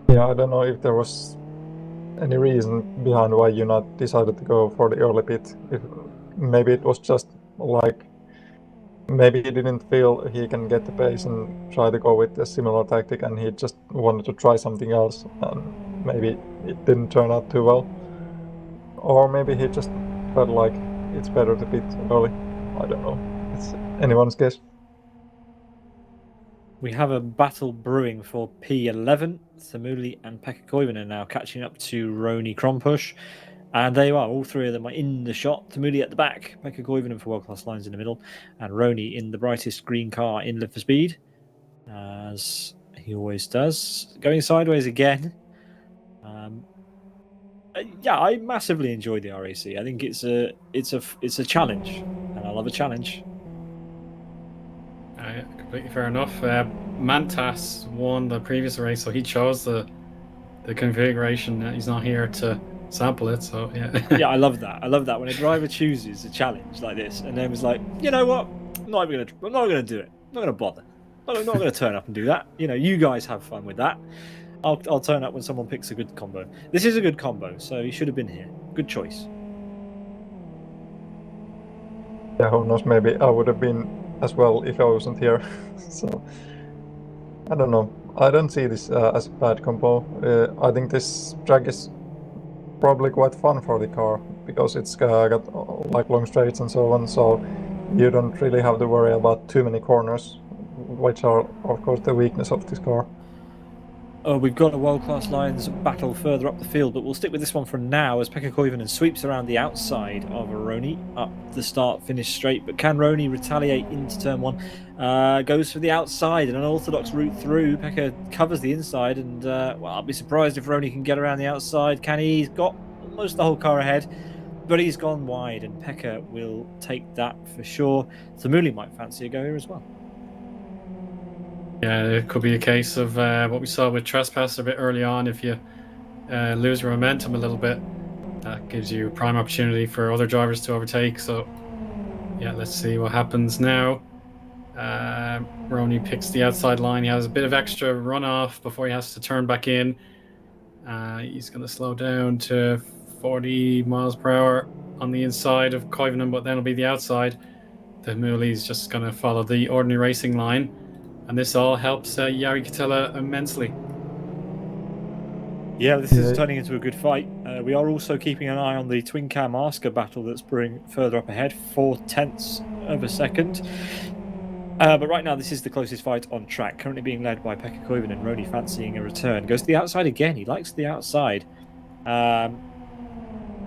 Yeah, I don't know if there was any reason behind why Unite decided to go for the early pit. If maybe it was just like maybe he didn't feel he can get the pace and try to go with a similar tactic, and he just wanted to try something else, and maybe it didn't turn out too well. Or maybe he just felt like it's better to pit early. I don't know. It's anyone's guess. We have a battle brewing for P11. Samuli and Pekka Koivunen are now catching up to Rony Krompush. And they are, all three of them are in the shot. Samuli at the back, Pekka Koivunen for world-class lines in the middle, and Rony in the brightest green car in Live for Speed, as he always does. Going sideways again. Yeah, I massively enjoy the RAC. I think it's a challenge, and I love a challenge. Completely fair enough. Mantas won the previous race, so he chose the configuration. He's not here to sample it, so yeah. Yeah, I love that. I love that when a driver chooses a challenge like this, and then was like, you know what, I'm not gonna do it. I'm not gonna bother. I'm not gonna turn up and do that. You know, you guys have fun with that. I'll turn up when someone picks a good combo. This is a good combo, so he should have been here. Good choice. Yeah, who knows? Maybe I would have been as well if I wasn't here. So I don't know. I don't see this as a bad combo. I think this track is probably quite fun for the car because it's got like long straights and so on. So you don't really have to worry about too many corners, which are of course the weakness of this car. We've got a world-class Lions battle further up the field, but we'll stick with this one for now as Pekka Koivunen sweeps around the outside of Rony up the start, finish straight. But can Rony retaliate into turn one? Goes for the outside and an orthodox route through. Pekka covers the inside, and well, I'll be surprised if Rony can get around the outside. Can he? He's got almost the whole car ahead, but he's gone wide, and Pekka will take that for sure. Tamuli might fancy a go here as well. Yeah, it could be a case of what we saw with Trespass a bit early on. If you lose your momentum a little bit, that gives you prime opportunity for other drivers to overtake. So, yeah, let's see what happens now. Rony picks the outside line. He has a bit of extra runoff before he has to turn back in. He's going to slow down to 40 miles per hour on the inside of Koivunen, but then it'll be the outside. The Muli's just going to follow the ordinary racing line. And this all helps Jari Kittelä immensely. Yeah, this is turning into a good fight. We are also keeping an eye on the twin cam Asker battle that's brewing further up ahead, 0.4 of a second. But right now, this is the closest fight on track, currently being led by Pekka Koivunen and Rony fancying a return. Goes to the outside again. He likes the outside.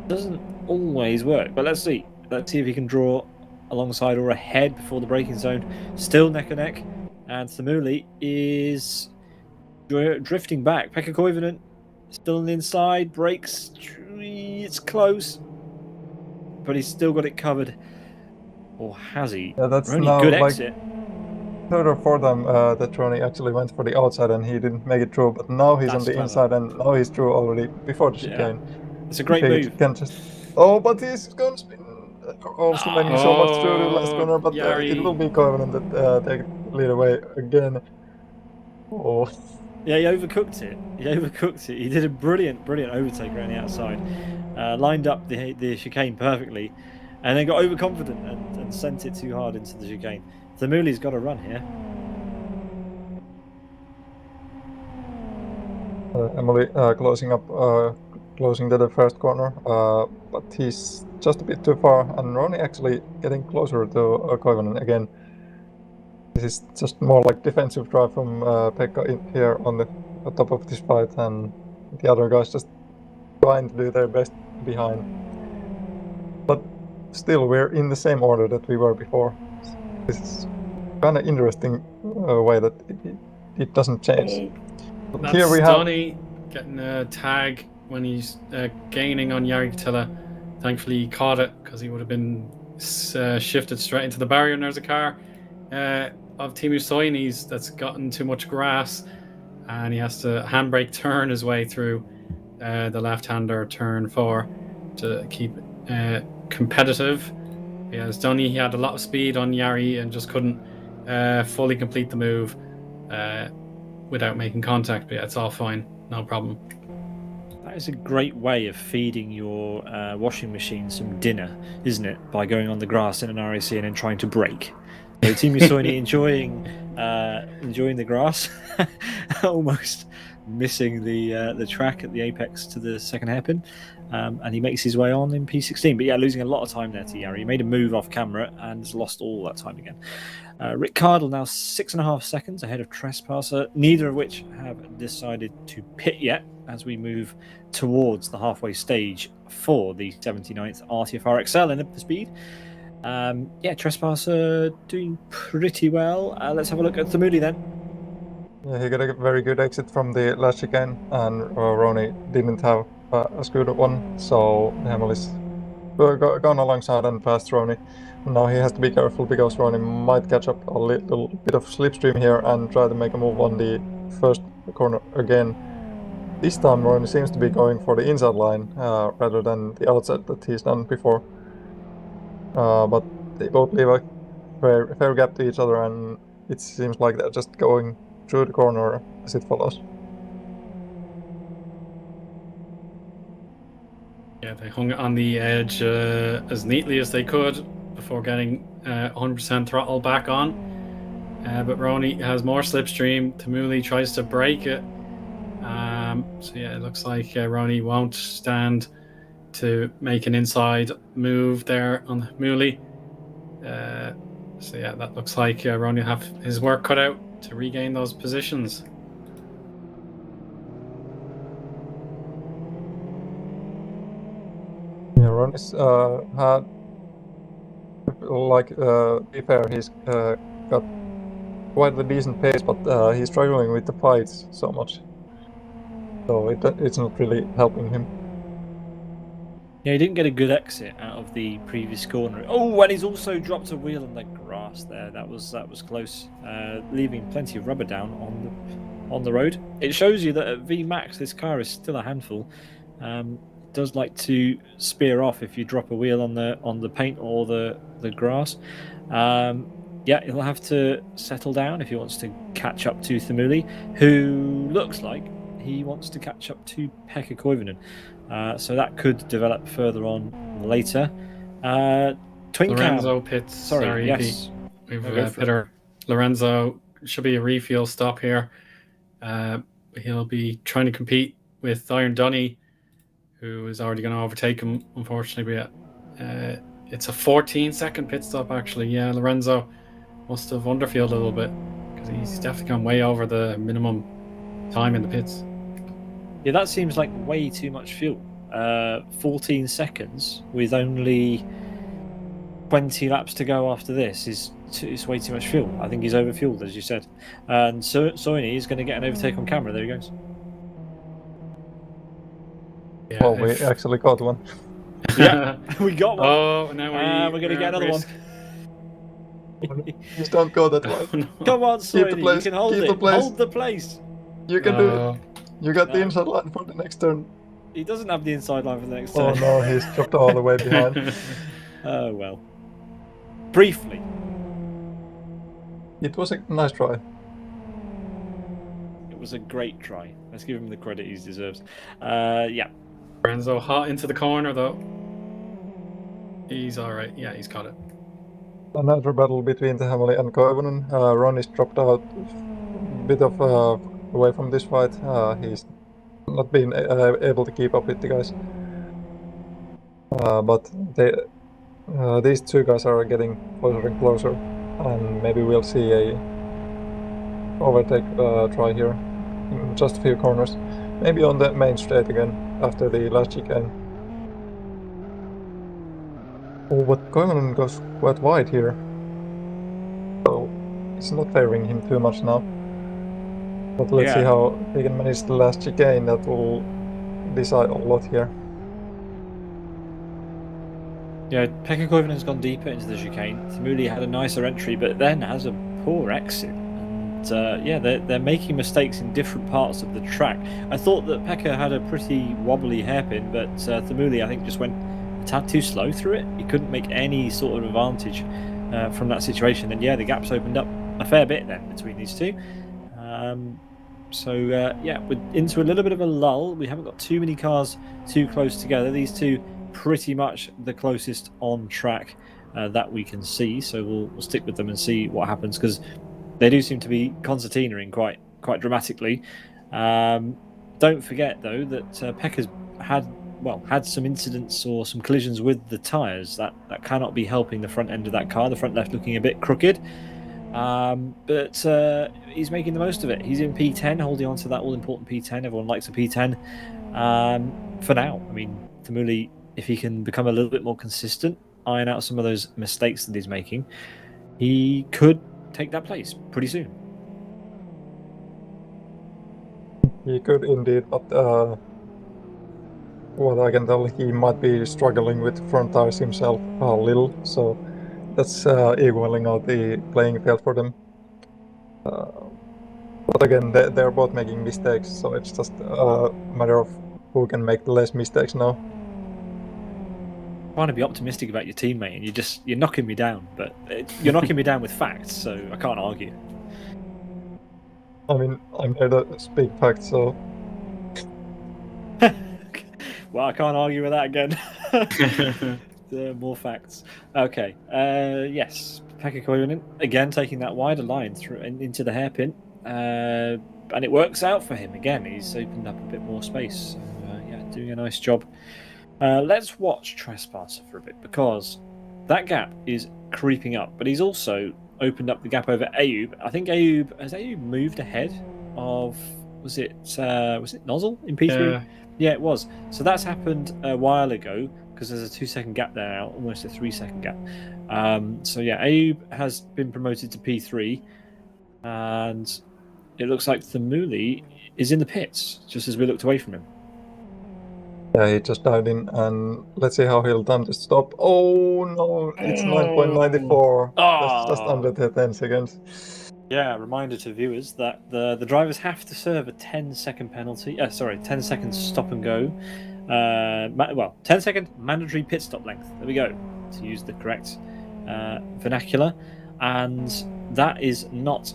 Doesn't always work, but let's see. Let's see if he can draw alongside or ahead before the braking zone. Still neck and neck. And Tamuli is drifting back. Pekka Koivunen still on the inside. Brakes. It's close. But he's still got it covered. Or has he? Yeah, that's Rony, now good like exit. third or fourth time that Rony actually went for the outside and he didn't make it through. But now he's on the inside and now he's through already before the chicane. It's a great move. Can just... Oh, but he's going to spin. Also making so much through the last corner, but it will be Koivunen that take the lead away again. Oh. Yeah, he overcooked it. He did a brilliant overtake around the outside. Lined up the chicane perfectly, and then got overconfident and sent it too hard into the chicane. Tamuli's got a run here. Emily closing to the first corner, but he's just a bit too far, and Rony actually getting closer to Koivunen again. This is just more like defensive drive from Pekka in here on the top of this fight, and the other guys just trying to do their best behind. But still, we're in the same order that we were before. This is kind of interesting way that it doesn't change. But here we have Donny getting a tag when he's gaining on Jari Kittelä. Thankfully, he caught it because he would have been shifted straight into the barrier. And there's a car of Teemu Soini's that's gotten too much grass, and he has to handbrake turn his way through the left-hander turn 4 to keep competitive. Yeah, as Donny, he had a lot of speed on Jari and just couldn't fully complete the move without making contact. But yeah, it's all fine, no problem. That is a great way of feeding your washing machine some dinner, isn't it? By going on the grass in an RAC and then trying to brake. So Teemu Soini enjoying the grass, almost missing the track at the apex to the second hairpin, and he makes his way on in P16. But yeah, losing a lot of time there to Jari. He made a move off camera and has lost all that time again. Rick Cardle now 6.5 seconds ahead of Trespasser, neither of which have decided to pit yet as we move towards the halfway stage for the 79th RTFR XL in for speed. Yeah, Trespasser doing pretty well. Let's have a look at Tamuli then. Yeah, he got a very good exit from the last chicane, and Rony didn't have as good a one, so Emily's gone alongside and past Rony. Now he has to be careful because Rony might catch up a little bit of slipstream here and try to make a move on the first corner again. This time Rony seems to be going for the inside line rather than the outside that he's done before. But they both leave a fair gap to each other, and it seems like they're just going through the corner as it follows. Yeah, they hung it on the edge as neatly as they could before getting 100% throttle back on. But Rony has more slipstream. Tamuli tries to break it. So yeah, it looks like Rony won't stand to make an inside move there on Muli. So yeah, that looks like Rony will have his work cut out to regain those positions. Ronnie's had, be fair, he's got quite a decent pace, but he's struggling with the fights so much. So it's not really helping him. Yeah, he didn't get a good exit out of the previous corner. Oh, and he's also dropped a wheel on the grass there. That was close, leaving plenty of rubber down on the road. It shows you that at VMAX, this car is still a handful. It does like to spear off if you drop a wheel on the paint or the grass. Yeah, he'll have to settle down if he wants to catch up to Thimuli, who looks like he wants to catch up to Pekka Koivunen. So that could develop further on later. Lorenzo pits. Sorry, yes. We've Peter Lorenzo. Should be a refuel stop here. He'll be trying to compete with Iron Dunny, who is already going to overtake him, unfortunately. But it's a 14-second pit stop, actually. Yeah, Lorenzo must have underfueled a little bit because he's definitely gone way over the minimum time in the pits. Yeah, that seems like way too much fuel. 14 seconds with only 20 laps to go after this is way too much fuel. I think he's overfueled, as you said. And Soini is going to get an overtake on camera. There he goes. Yeah, well, we actually got one. Yeah, we got one. Oh, now we're going to get another one. Just don't go that way. No. Come on, Soini, you can hold it. Hold the place. You can do it. You got the inside line for the next turn. He doesn't have the inside line for the next turn. Oh no, he's dropped all the way behind. Oh well. Briefly. It was a nice try. It was a great try. Let's give him the credit he deserves. Yeah. Lorenzo hot into the corner though. He's alright. Yeah, he's got it. Another battle between the Hamley and Koivunen. Ronnie's dropped out a bit of away from this fight. He's not been able to keep up with the guys. But these two guys are getting closer and closer, and maybe we'll see a overtake try here in just a few corners. Maybe on the main straight again after the last chicane. Oh, but Koivunen goes quite wide here, so it's not favoring him too much now. But let's see how he can manage the last chicane. That will decide a lot here. Yeah, Pekka Koivunen's gone deeper into the chicane. Thimuli had a nicer entry, but then has a poor exit. And yeah, they're making mistakes in different parts of the track. I thought that Pekka had a pretty wobbly hairpin, but Thimuli, I think, just went a tad too slow through it. He couldn't make any sort of advantage from that situation. And yeah, the gap's opened up a fair bit then between these two. So yeah, we're into a little bit of a lull. We haven't got too many cars too close together. These two pretty much the closest on track that we can see. So we'll stick with them and see what happens, because they do seem to be concertinaing quite dramatically. Don't forget though that Pekka's had some incidents or some collisions with the tyres. That cannot be helping the front end of that car. The front left looking a bit crooked. But he's making the most of it. He's in P10, holding on to that all-important P10. Everyone likes a P10 for now. I mean, Thimuli, if he can become a little bit more consistent, iron out some of those mistakes that he's making, he could take that place pretty soon. He could indeed, but what I can tell, he might be struggling with front tires himself a little, so that's equaling out the playing field for them. But again, they're both making mistakes, so it's just a matter of who can make the less mistakes now. I'm trying to be optimistic about your teammate, and you're knocking me down, but you're knocking me down with facts, so I can't argue. I mean, I'm here to speak facts, so... Well, I can't argue with that again. More facts. Okay. Yes, Pekka Koivunen again taking that wider line through into the hairpin, and it works out for him again. He's opened up a bit more space. So, yeah, doing a nice job. Let's watch Trespasser for a bit, because that gap is creeping up, but he's also opened up the gap over Ayub. I think has Ayub moved ahead of was it Nozzle in P3? Yeah. Yeah, it was. So that's happened a while ago, because there's a 2-second gap there, almost a 3-second gap. So yeah, Abe has been promoted to P3, and it looks like Themuli is in the pits just as we looked away from him. Yeah, he just dived in, and let's see how he'll time to stop. Oh no, it's 9.94. That's just under the 10 seconds. Yeah, reminder to viewers that the drivers have to serve a 10-second penalty. 10-second stop and go. 10-second mandatory pit stop length. There we go, to use the correct vernacular. And that is not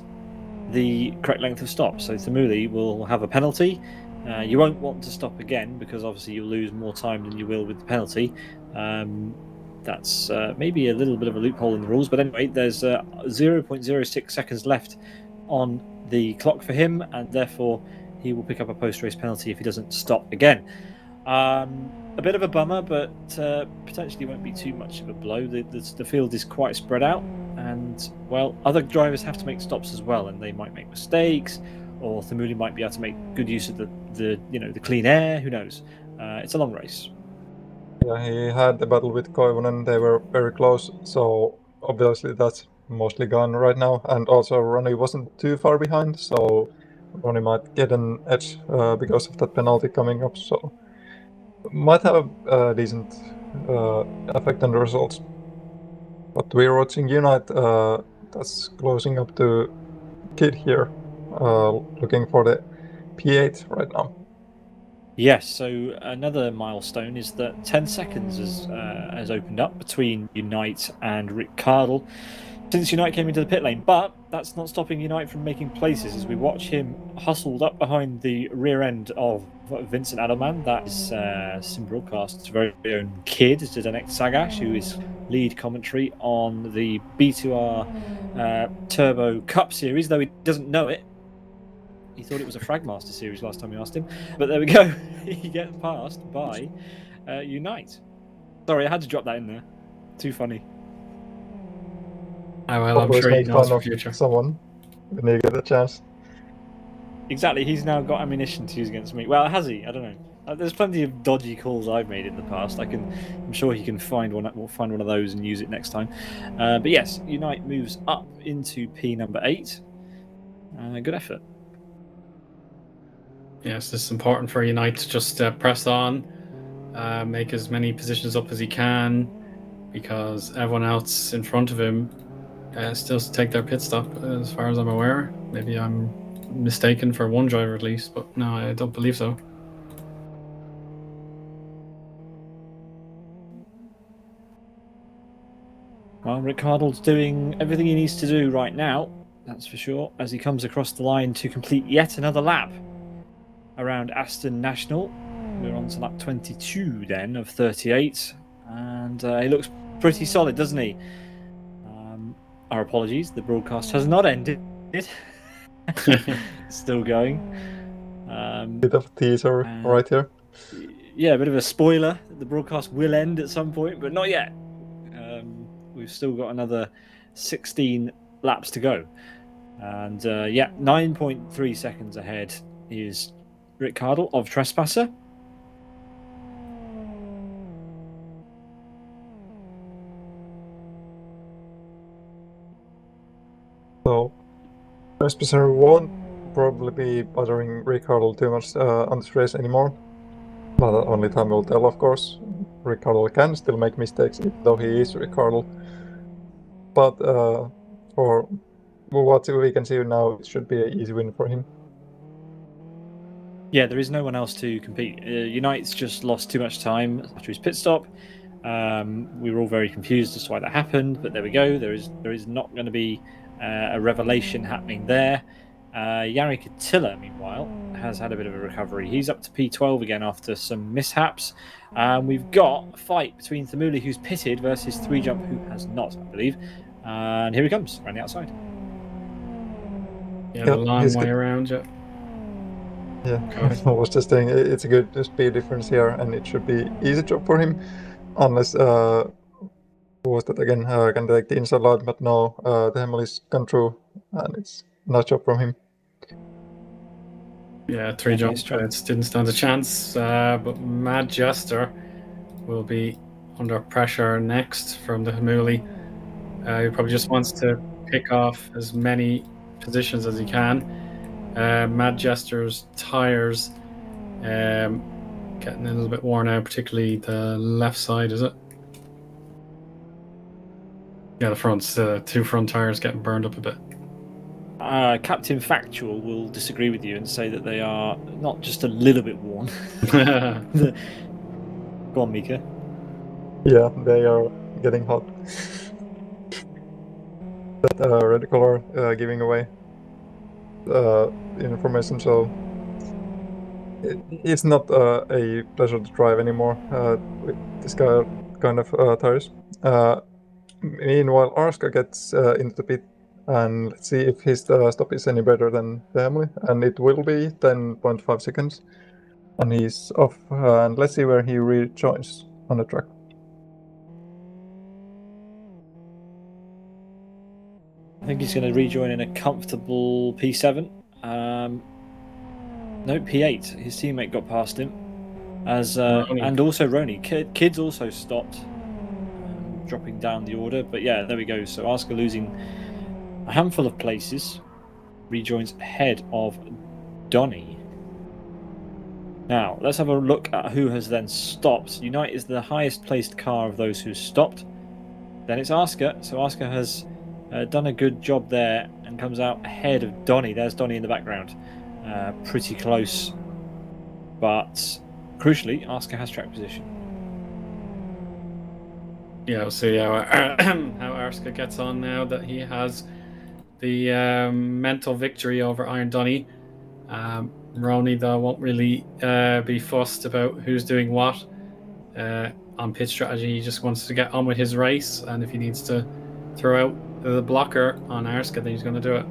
the correct length of stop. So Themuli will have a penalty. You won't want to stop again because obviously you'll lose more time than you will with the penalty. That's maybe a little bit of a loophole in the rules, but anyway, there's 0.06 seconds left on the clock for him, and therefore he will pick up a post-race penalty if he doesn't stop again. A bit of a bummer, but potentially won't be too much of a blow. The field is quite spread out, and well, other drivers have to make stops as well, and they might make mistakes, or Themuli might be able to make good use of the clean air. Who knows? It's a long race. Yeah, he had the battle with Koivunen. They were very close, so obviously that's mostly gone right now. And also Rony wasn't too far behind, so Rony might get an edge because of that penalty coming up. So might have a decent effect on the results. But we're watching Unite. That's closing up to Kid here, looking for the P8 right now. Yes, so another milestone is that 10 seconds has opened up between Unite and Rick Cardle since Unite came into the pit lane, but that's not stopping Unite from making places as we watch him hustled up behind the rear end of Vincent Adelman. That is Sim Broadcast's very own kid, Zdenek Sagash, who is lead commentary on the B2R Turbo Cup series, though he doesn't know it. He thought it was a Fragmaster series last time we asked him. But there we go. He gets passed by Unite. Sorry, I had to drop that in there. Too funny. Oh, well, I'm sure he knows for future. Someone when you get a chance. Exactly. He's now got ammunition to use against me. Well, has he? I don't know. There's plenty of dodgy calls I've made in the past. I'm sure he can find one of those and use it next time. But yes, Unite moves up into P number 8. Good effort. Yes, it's important for Unite to just press on, make as many positions up as he can, because everyone else in front of him still to take their pit stop, as far as I'm aware. Maybe I'm mistaken for one driver at least, but no, I don't believe so. Well, Riccardo's doing everything he needs to do right now, that's for sure, as he comes across the line to complete yet another lap around Aston National. We're on to lap 22 then of 38, and he looks pretty solid, doesn't he? Our apologies, the broadcast has not ended. Still going. Bit of a teaser right here. Yeah, a bit of a spoiler. The broadcast will end at some point, but not yet. We've still got another 16 laps to go. And 9.3 seconds ahead is Rick Cardle of Trespasser. So, Trespasser won't probably be bothering Rick Cardle too much on this race anymore. But only time will tell, of course. Rick Cardle can still make mistakes, even though he is Rick Cardle. But for what we can see now, it should be an easy win for him. Yeah, there is no one else to compete. Unite's just lost too much time after his pit stop. We were all very confused as to why that happened, but there we go. There is not going to be a revelation happening there. Jari Katila, meanwhile, has had a bit of a recovery. He's up to P12 again after some mishaps. We've got a fight between Themuli, who's pitted, versus 3Jump, who has not, I believe. And here he comes, around the outside. Yeah, the long way around, yeah. Yeah, I was just saying it's a good speed difference here, and it should be easy job for him, unless who was that again? Can take the inside line, but no, the Hemel gone through, and it's not job from him. Yeah, 3Jump didn't stand a chance, but Mad Jester will be under pressure next from the Hamuli. He probably just wants to pick off as many positions as he can. Mad Jester's tires getting a little bit worn out, particularly the left side, is it? Yeah, the fronts, two front tires getting burned up a bit. Captain Factual will disagree with you and say that they are not just a little bit worn. Go on, Miika. Yeah, they are getting hot. That red color giving away information, so it's not a pleasure to drive anymore with this kind of tires. Meanwhile, Arska gets into the pit, and let's see if his stop is any better than the Hamley, and it will be 10.5 seconds, and he's off, and let's see where he rejoins on the track. I think he's going to rejoin in a comfortable P7. No, P8. His teammate got past him, and also Rony. Kids also stopped, dropping down the order. But yeah, there we go. So Arska losing a handful of places, rejoins ahead of Donny. Now let's have a look at who has then stopped. Unite is the highest placed car of those who stopped. Then it's Arska. So Arska has done a good job there and comes out ahead of Donny. There's Donny in the background. Pretty close, but crucially, Arska has track position. Yeah, we'll see how Arska gets on now that he has the mental victory over Iron Donny. Rony, though, won't really be fussed about who's doing what on pit strategy. He just wants to get on with his race, and if he needs to throw out the blocker on Arska, then he's going to do it.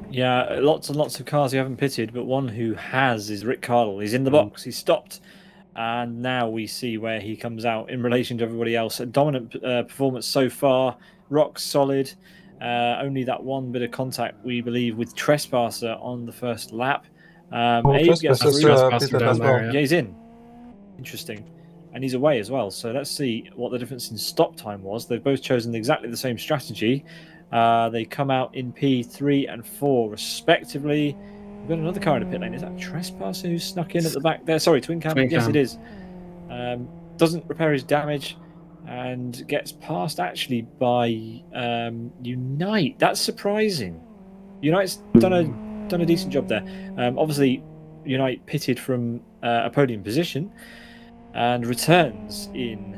Yeah, lots and lots of cars who haven't pitted, but one who has is Rick Cardle. He's in the box, he's stopped, and now we see where he comes out in relation to everybody else. A dominant performance so far, rock solid. Only that one bit of contact, we believe, with Trespasser on the first lap. Abe gets Trespasser down there, yeah, he's in. Interesting. And he's away as well. So let's see what the difference in stop time was. They've both chosen exactly the same strategy. They come out in P3 and 4 respectively. We've got another car in the pit lane. Is that Trespasser who snuck in at the back there? Sorry, Twin Cam. Yes, it is. Doesn't repair his damage and gets passed actually by Unite. That's surprising. Unite's done a decent job there. Obviously, Unite pitted from a podium position and returns in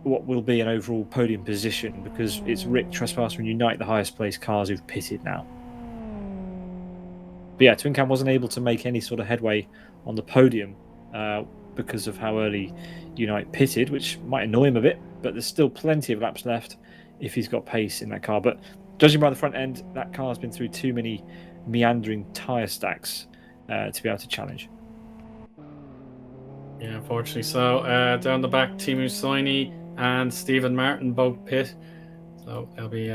what will be an overall podium position because it's Rick, Trespasser, and Unite, the highest placed cars who've pitted now. But yeah, Twin Cam wasn't able to make any sort of headway on the podium because of how early Unite pitted, which might annoy him a bit, but there's still plenty of laps left if he's got pace in that car. But judging by the front end, that car's been through too many meandering tyre stacks to be able to challenge. Yeah, unfortunately. So down the back, Teemu Soini and Stephen Martin both pit. So they'll be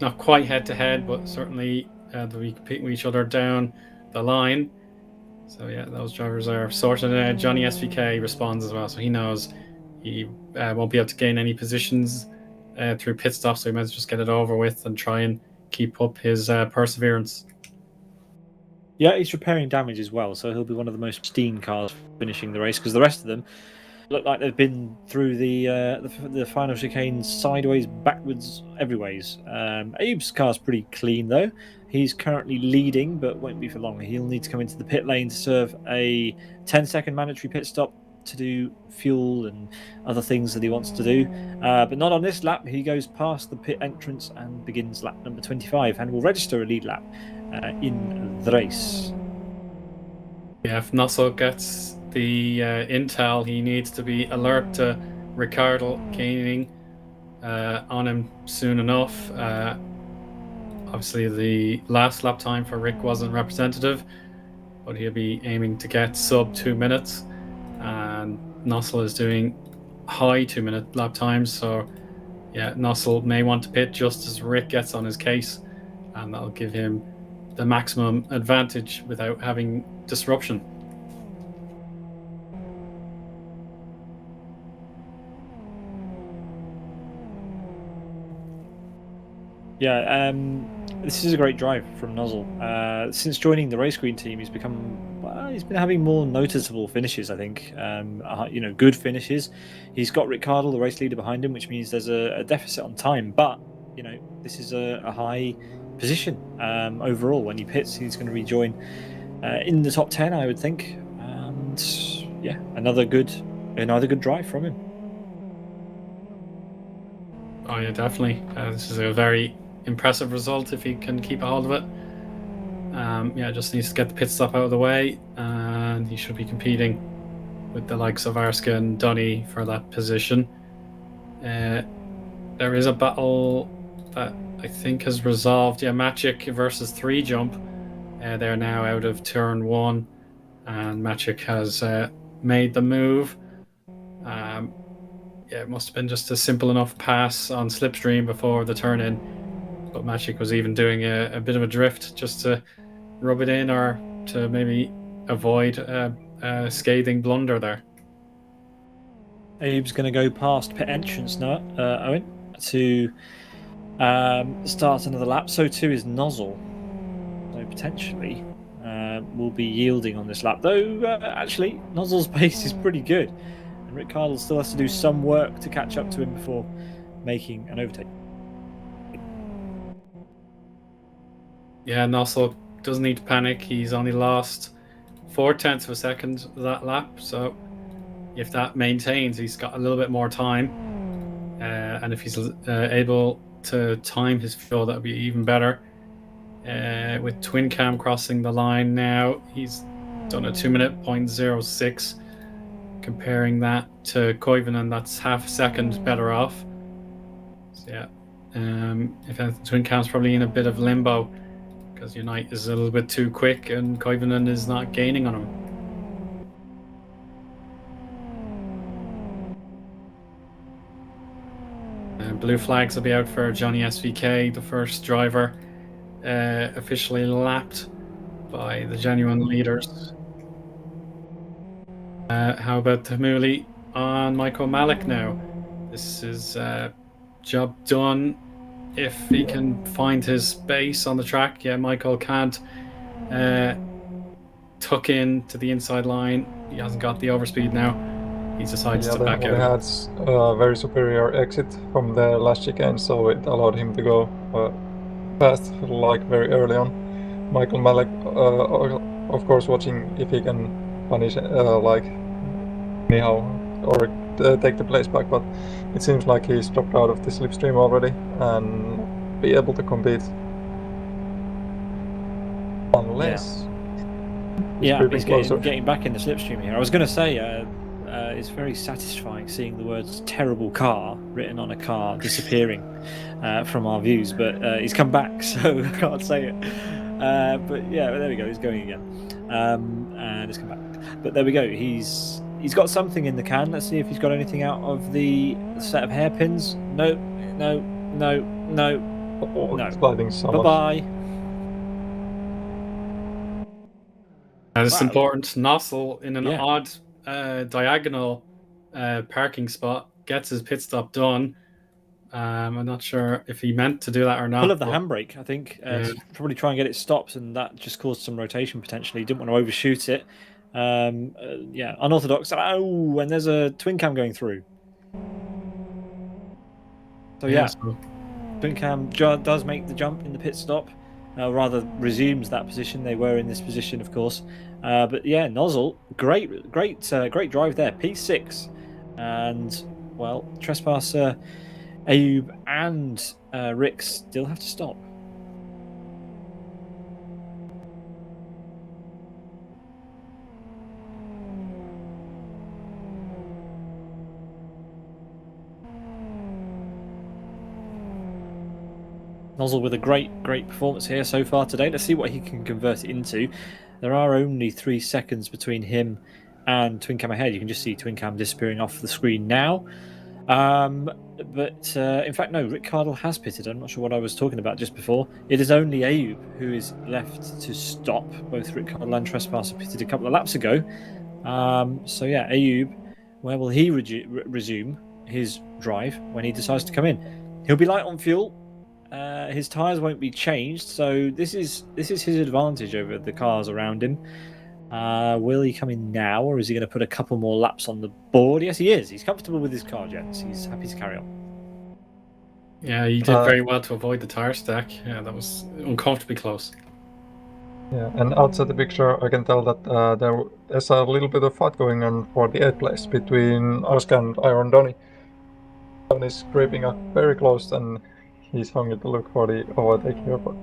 not quite head to head, but certainly they'll be competing with each other down the line. So yeah, those drivers are sorted. Johnny SVK responds as well, so he knows he won't be able to gain any positions through pit stop, so he might just get it over with and try and keep up his perseverance. Yeah, he's repairing damage as well, so he'll be one of the most pristine cars finishing the race because the rest of them look like they've been through the final chicane sideways, backwards, every ways. Abe's car's pretty clean though. He's currently leading, but won't be for long. He'll need to come into the pit lane to serve a 10-second mandatory pit stop to do fuel and other things that he wants to do. But not on this lap. He goes past the pit entrance and begins lap number 25 and will register a lead lap in the race. Yeah, if Nussel gets the intel, he needs to be alert to Ricardo gaining on him soon enough. Obviously, the last lap time for Rick wasn't representative, but he'll be aiming to get sub 2 minutes. And Nussel is doing high 2-minute lap times, so yeah, Nussel may want to pit just as Rick gets on his case, and that'll give him the maximum advantage without having disruption. Yeah, this is a great drive from Nozzle. Since joining the race green team, he's been having more noticeable finishes. I think, good finishes. He's got Ricciardo, the race leader, behind him, which means there's a deficit on time. But this is a high position overall. When he pits, he's going to rejoin in the top 10, I would think. And yeah, another good drive from him. Oh yeah, definitely. This is a very impressive result if he can keep a hold of it. Just needs to get the pit stop out of the way, and he should be competing with the likes of Arska and Dunny for that position. There is a battle that I think has resolved. Yeah, Maciek versus 3 jump. They're now out of turn 1, and Maciek has made the move. It must have been just a simple enough pass on slipstream before the turn in, but Maciek was even doing a bit of a drift just to rub it in or to maybe avoid a scathing blunder there. Abe's going to go past pit entrance now, Owen, to start another lap. So too is Nozzle. So potentially will be yielding on this lap. Though, actually, Nozzle's pace is pretty good. And Ricciardo still has to do some work to catch up to him before making an overtake. Yeah, Nozzle doesn't need to panic. He's only lost 0.4 of a second that lap. So if that maintains, he's got a little bit more time. And if he's able to time his fuel, that would be even better. With Twin Cam crossing the line now, he's done a 2-minute 0.06. Comparing that to Koivunen, that's half a second better off. So yeah, if anything, Twin Cam's probably in a bit of limbo because Unite is a little bit too quick and Koivunen is not gaining on him. Blue flags will be out for Johnny SVK, the first driver officially lapped by the genuine leaders. How about Hamuli on Michael Malik now? This is job done if he can find his space on the track. Yeah, Michael can't tuck in to the inside line. He hasn't got the overspeed now. He's decided to back out. They had a very superior exit from the last chicane, so it allowed him to go fast, very early on. Michael Malik, of course, watching if he can punish anyhow or take the place back, but it seems like he's dropped out of the slipstream already and be able to compete unless he's getting back in the slipstream here. I was going to say it's very satisfying seeing the words "terrible car" written on a car disappearing from our views, but he's come back, so I can't say it. But yeah, there we go. He's going again, and he's come back. But there we go. He's got something in the can. Let's see if he's got anything out of the set of hairpins. No. Sliding so Bye-bye. It's important. Nozzle in an odd diagonal parking spot gets his pit stop done. I'm not sure if he meant to do that or not. Pull of the handbrake, I think. To probably try and get it stopped, and that just caused some rotation potentially. He didn't want to overshoot it. Unorthodox. Oh, and there's a twin cam going through. So twin cam does make the jump in the pit stop, rather resumes that position. They were in this position, of course. But yeah, Nozzle, great drive there. P6, and Trespasser, Ayub, and Rick still have to stop. Nozzle with a great performance here so far today. Let's see what he can convert it into. There are only 3 seconds between him and Twin Cam ahead. You can just see Twin Cam disappearing off the screen now. But in fact, no, Rick Cardle has pitted. I'm not sure what I was talking about just before. It is only Ayub who is left to stop. Both Rick Cardle and Trespasser pitted a couple of laps ago. So yeah, Ayub, where will he resume his drive when he decides to come in? He'll be light on fuel. His tyres won't be changed, so this is his advantage over the cars around him. Will he come in now, or is he going to put a couple more laps on the board? Yes, he is. He's comfortable with his car, gents. He's happy to carry on. Yeah, he did very well to avoid the tyre stack. Yeah, that was uncomfortably close. Yeah, and outside the picture, I can tell that there's a little bit of fight going on for the 8th place between Oscar and Iron Donny. Donny's creeping up very close, and he's hungry to look for the overtake here. But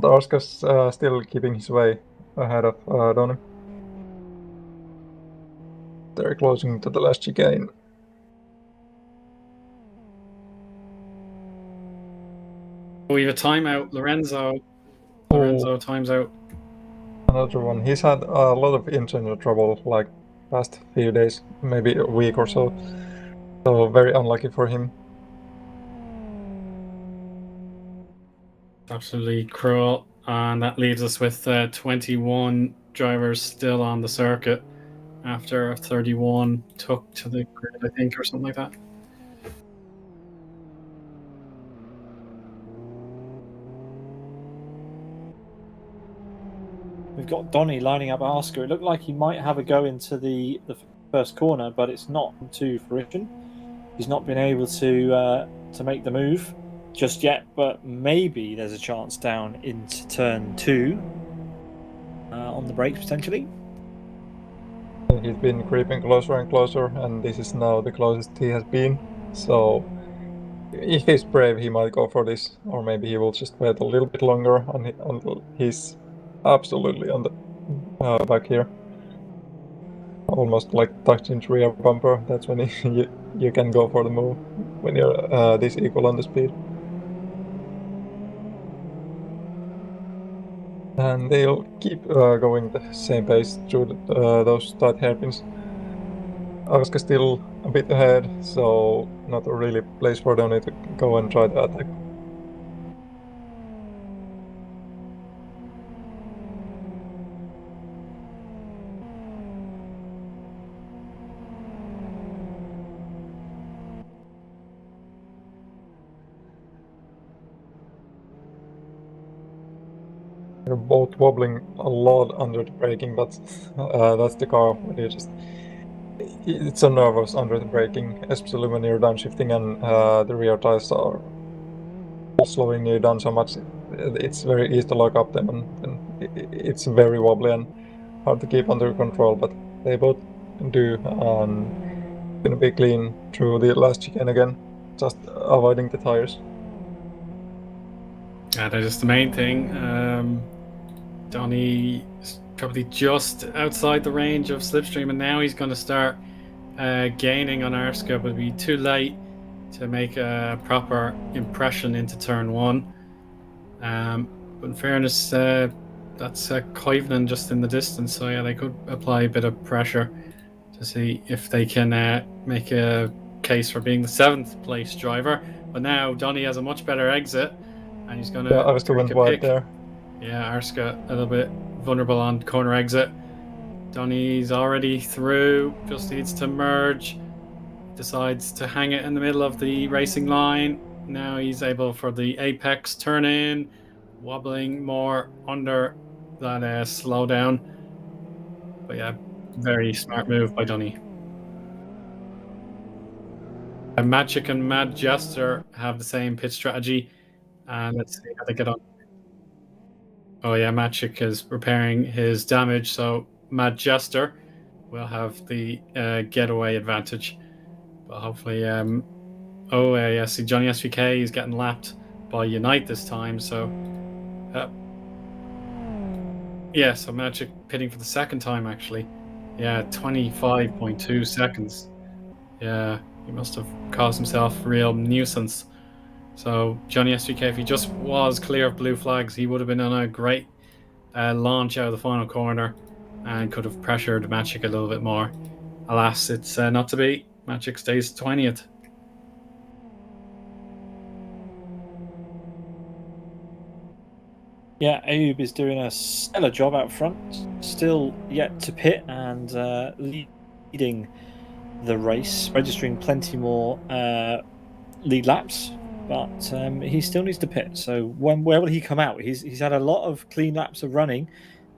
Oscar's still keeping his way ahead of Donny. They're closing to the last chicane. We have a timeout. Lorenzo times out. Another one. He's had a lot of engine trouble, like past few days, maybe a week or so. So very unlucky for him. Absolutely cruel. And that leaves us with 21 drivers still on the circuit after 31 took to the grid, I think, or something like that. We've got Donny lining up Oscar. It looked like he might have a go into the first corner, but it's not to fruition. He's not been able to make the move just yet, but maybe there's a chance down into turn 2 on the brakes potentially. He's been creeping closer and closer, and this is now the closest he has been. So if he's brave, he might go for this, or maybe he will just wait a little bit longer until he's absolutely on the back here. Almost like touching rear bumper. That's when you can go for the move when you're this equal on the speed. And they'll keep going the same pace through those tight hairpins. Aska still a bit ahead, so not a really place for Donny to go and try to attack. They're both wobbling a lot under the braking, but that's the car when you just... It's so nervous under the braking, especially when you're downshifting and the rear tires are slowing you down so much. It's very easy to lock up them, and it's very wobbly and hard to keep under control, but they both do, and gonna be clean through the last chicane again, just avoiding the tires. Yeah, that is the main thing. Donny is probably just outside the range of Slipstream, and now he's going to start gaining on Arska, but it'll be too late to make a proper impression into turn 1. But in fairness, that's Koivunen just in the distance, so yeah, they could apply a bit of pressure to see if they can make a case for being the 7th place driver. But now Donny has a much better exit, and he's going to Arska went wide there. Yeah, Arska a little bit vulnerable on corner exit. Donny's already through, just needs to merge. Decides to hang it in the middle of the racing line. Now he's able for the apex turn in, wobbling more under that slowdown. But yeah, very smart move by Donny. Magic and Mad Jester have the same pit strategy. And let's see how they get on. Oh yeah, Magic is repairing his damage, so Mad Jester will have the getaway advantage. But hopefully, yeah, see Johnny SVK is getting lapped by Unite this time, so yeah, so Magic pitting for the second time actually. Yeah, 25.2 seconds. Yeah, he must have caused himself a real nuisance. So Johnny SVK, if he just was clear of blue flags, he would have been on a great launch out of the final corner and could have pressured Magic a little bit more. Alas, it's not to be. Magic stays 20th. Yeah, Ayub is doing a stellar job out front, still yet to pit and leading the race, registering plenty more lead laps, but he still needs to pit. So where will he come out? He's had a lot of clean laps of running,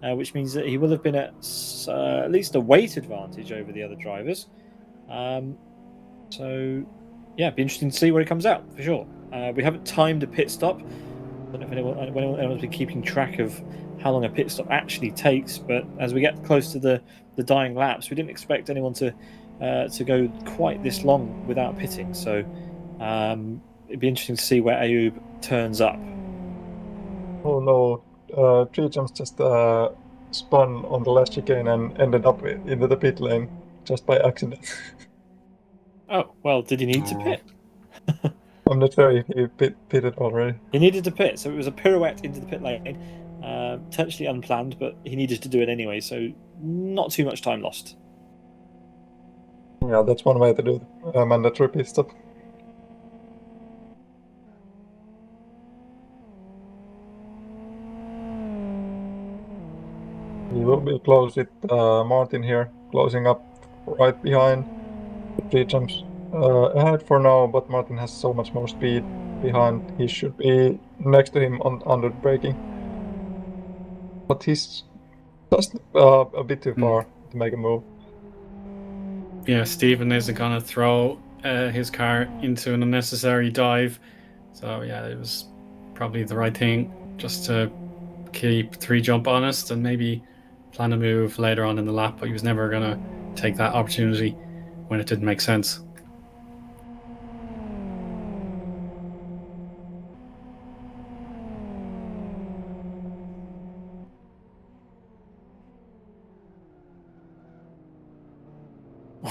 which means that he will have been at least a weight advantage over the other drivers. So yeah, it'd be interesting to see where he comes out for sure. We haven't timed a pit stop. I don't know if anyone's been keeping track of how long a pit stop actually takes, but as we get close to the dying laps, we didn't expect anyone to go quite this long without pitting. So it'd be interesting to see where Ayub turns up. Oh no, Tree Jumps just spun on the last chicane and ended up into the pit lane just by accident. Oh, well, did he need to pit? I'm not sure if he pitted already. He needed to pit, so it was a pirouette into the pit lane. Potentially unplanned, but he needed to do it anyway, so not too much time lost. Yeah, that's one way to do the mandatory pit stop. We will be close with Martin here, closing up right behind. Tree Jumps ahead for now, but Martin has so much more speed behind. He should be next to him under braking. But he's just a bit too far to make a move. Yeah, Stephen isn't going to throw his car into an unnecessary dive. So yeah, it was probably the right thing just to keep Three Jump honest and maybe plan a move later on in the lap, but he was never going to take that opportunity when it didn't make sense.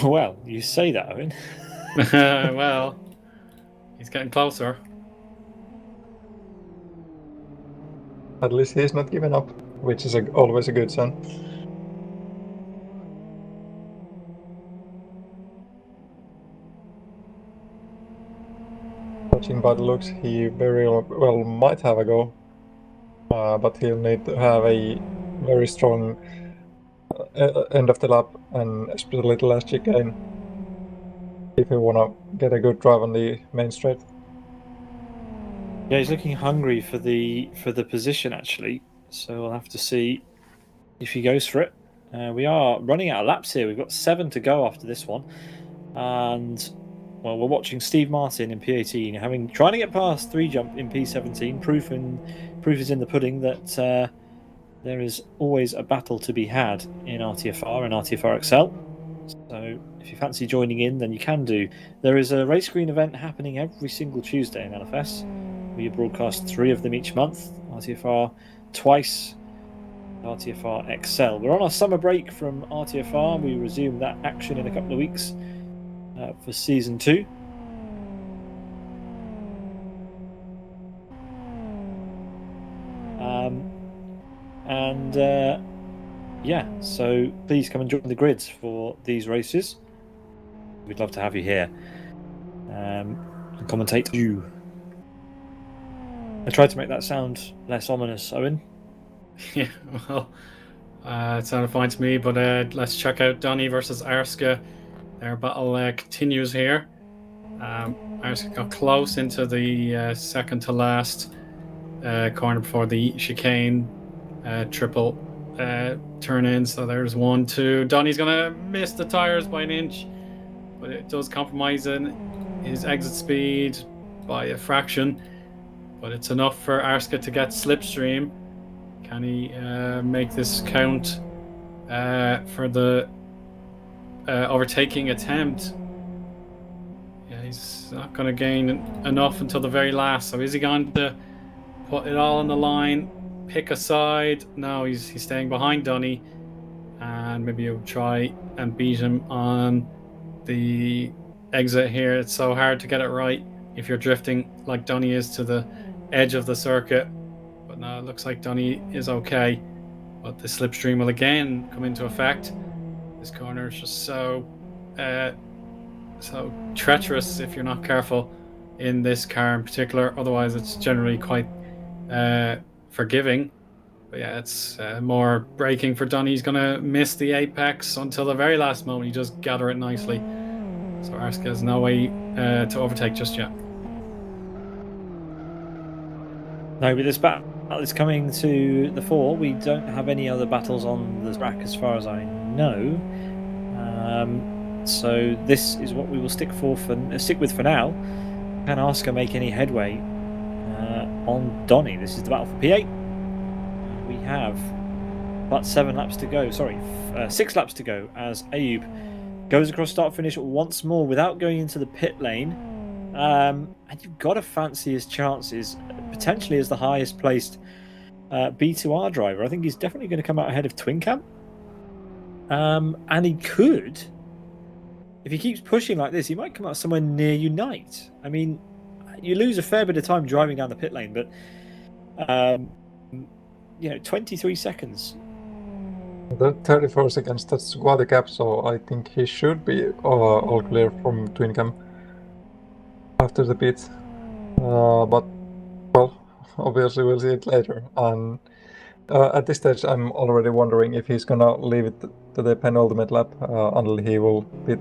Well, you say that, Owen. Well, he's getting closer. At least he's not giving up, which is always a good sign. Judging by the looks, he very well might have a go, but he'll need to have a very strong end of the lap, and especially the last chicane, if you want to get a good drive on the main straight. Yeah, he's looking hungry for the position actually, so we'll have to see if he goes for it. We are running out of laps here. We've got 7 to go after this one, and well, we're watching Steve Martin in P18 trying to get past Three Jump in P17. Proof is in the pudding that there is always a battle to be had in RTFR and RTFR XL. So if you fancy joining in, then you can do. There is a race screen event happening every single Tuesday in LFS. We broadcast 3 of them each month. RTFR twice, RTFR XL. We're on our summer break from RTFR. We resume that action in a couple of weeks for season 2. Yeah, so please come and join the grids for these races. We'd love to have you here and commentate you. I tried to make that sound less ominous, Owen. Yeah, well, it sounded fine to me, but let's check out Donny versus Arska. Their battle continues here. Arska got close into the second to last corner before the chicane triple turn in. So there's 1, 2. Donny's gonna miss the tires by an inch, but it does compromise in his exit speed by a fraction. But it's enough for Arska to get slipstream. Can he make this count for the overtaking attempt? Yeah, he's not going to gain enough until the very last. So is he going to put it all on the line, pick a side? No, he's staying behind Donny, and maybe he'll try and beat him on the exit here. It's so hard to get it right if you're drifting like Donny is to the edge of the circuit. But no, it looks like Donny is okay. But the slipstream will again come into effect. This corner is just so so treacherous if you're not careful in this car in particular. Otherwise, it's generally quite forgiving. But yeah, it's more braking for Donny. He's going to miss the apex until the very last moment. He does gather it nicely. So Arska has no way to overtake just yet. No, but this battle is coming to the fore. We don't have any other battles on the track as far as I know. So this is what we will stick with for now. Can Arska make any headway on Donny? This is the battle for P8. We have but 7 laps to go. Sorry, 6 laps to go as Ayub goes across start finish once more without going into the pit lane. And you've got to fancy his chances potentially as the highest placed B2R driver. I think he's definitely going to come out ahead of Twincam. And he could, if he keeps pushing like this, he might come out somewhere near Unite. I mean, you lose a fair bit of time driving down the pit lane, but 23 seconds. The 34 seconds, that's quite a gap, so I think he should be all clear from Twincam after the pits. But, well, obviously we'll see it later. And at this stage, I'm already wondering if he's gonna leave it to the penultimate lap until he will pit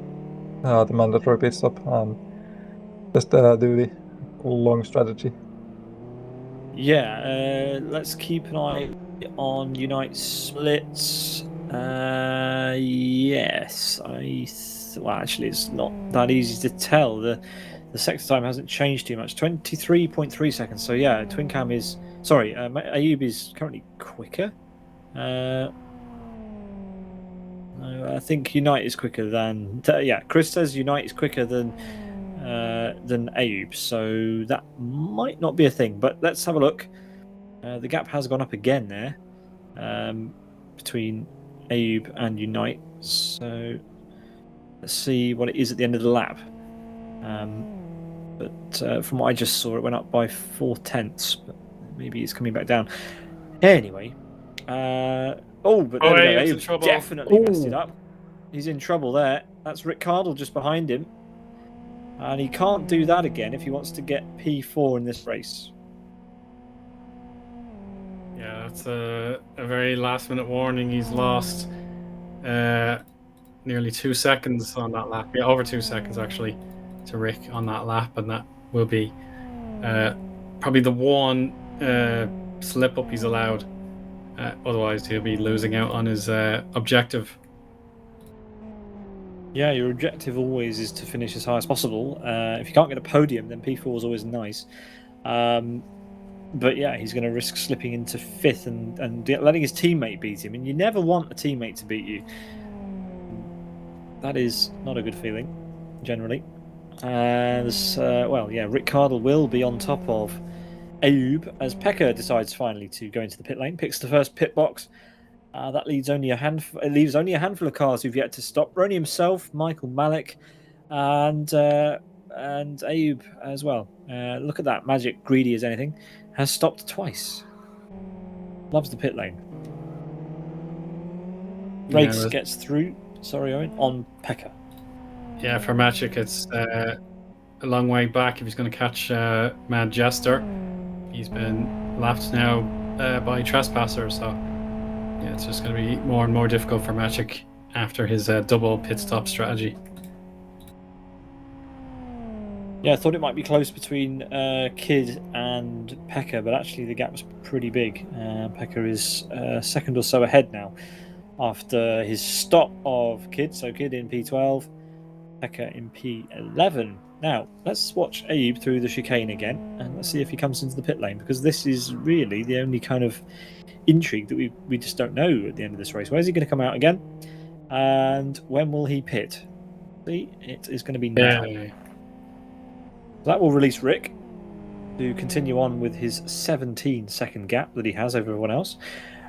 the mandatory pit stop and just do the long strategy. Yeah, let's keep an eye on Unite splits. Yes, well, actually, it's not that easy to tell. The sector time hasn't changed too much. 23.3 seconds. So yeah, Twincam is Ayub is currently quicker. No, I think Unite is quicker than Chris says Unite is quicker than Ayub, so that might not be a thing. But let's have a look. The gap has gone up again there between Ayub and Unite. So let's see what it is at the end of the lap. But from what I just saw, it went up by 0.4. But maybe it's coming back down. Anyway, but there we go. Ayub definitely messed it up. He's in trouble there. That's Rick Cardle just behind him. And he can't do that again if he wants to get P4 in this race. Yeah, that's a very last-minute warning. He's lost nearly 2 seconds on that lap. Yeah, over 2 seconds, actually, to Rick on that lap. And that will be probably the one slip-up he's allowed. Otherwise, he'll be losing out on his objective. Yeah, your objective always is to finish as high as possible. If you can't get a podium, then P4 is always nice. But yeah, he's going to risk slipping into 5th and letting his teammate beat him. And you never want a teammate to beat you. That is not a good feeling, generally. Rick Cardle will be on top of Ayub as Pekka decides finally to go into the pit lane, picks the first pit box. That leaves only a handful of cars who've yet to stop. Rony himself, Michael Malik, and Ayub as well. Look at that, Magic, greedy as anything, has stopped twice. Loves the pit lane. Race gets through. Sorry, Eoin, on Pekka. Yeah, for Magic, it's a long way back if he's going to catch Mad Jester. He's been lapped now by Trespasser, so. Yeah, it's just going to be more and more difficult for Magic after his double pit stop strategy. Yeah, I thought it might be close between Kid and Pekka, but actually the gap was pretty big. Pekka is a second or so ahead now after his stop of Kid. So Kid in P12, Pekka in P11. Now, let's watch Ayub through the chicane again, and let's see if he comes into the pit lane, because this is really the only kind of intrigue that we just don't know at the end of this race. Where's he going to come out again? And when will he pit? See, it is going to be now. Yeah. That will release Rick to continue on with his 17-second gap that he has over everyone else.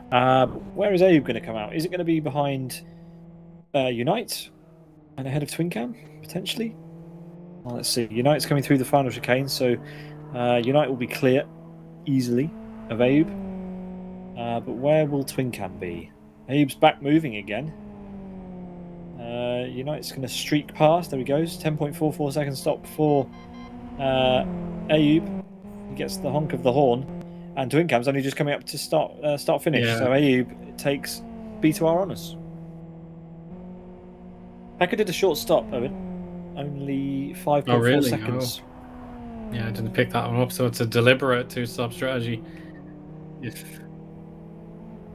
Where is Ayub going to come out? Is it going to be behind Unite and ahead of Twincam, potentially? Well, let's see. Unite's coming through the final chicane, so Unite will be clear easily of Ayub. But where will Twincam be? Ayub's back moving again. United's going to streak past. There he goes. 10.44 second stop for Ayoub. He gets the honk of the horn, and Twincam's only just coming up to start finish. Yeah. So Ayoub takes B2R honours. Pekka did a short stop, Owen. Only 5.4 seconds. Yeah, I didn't pick that one up. So it's a deliberate two-stop strategy.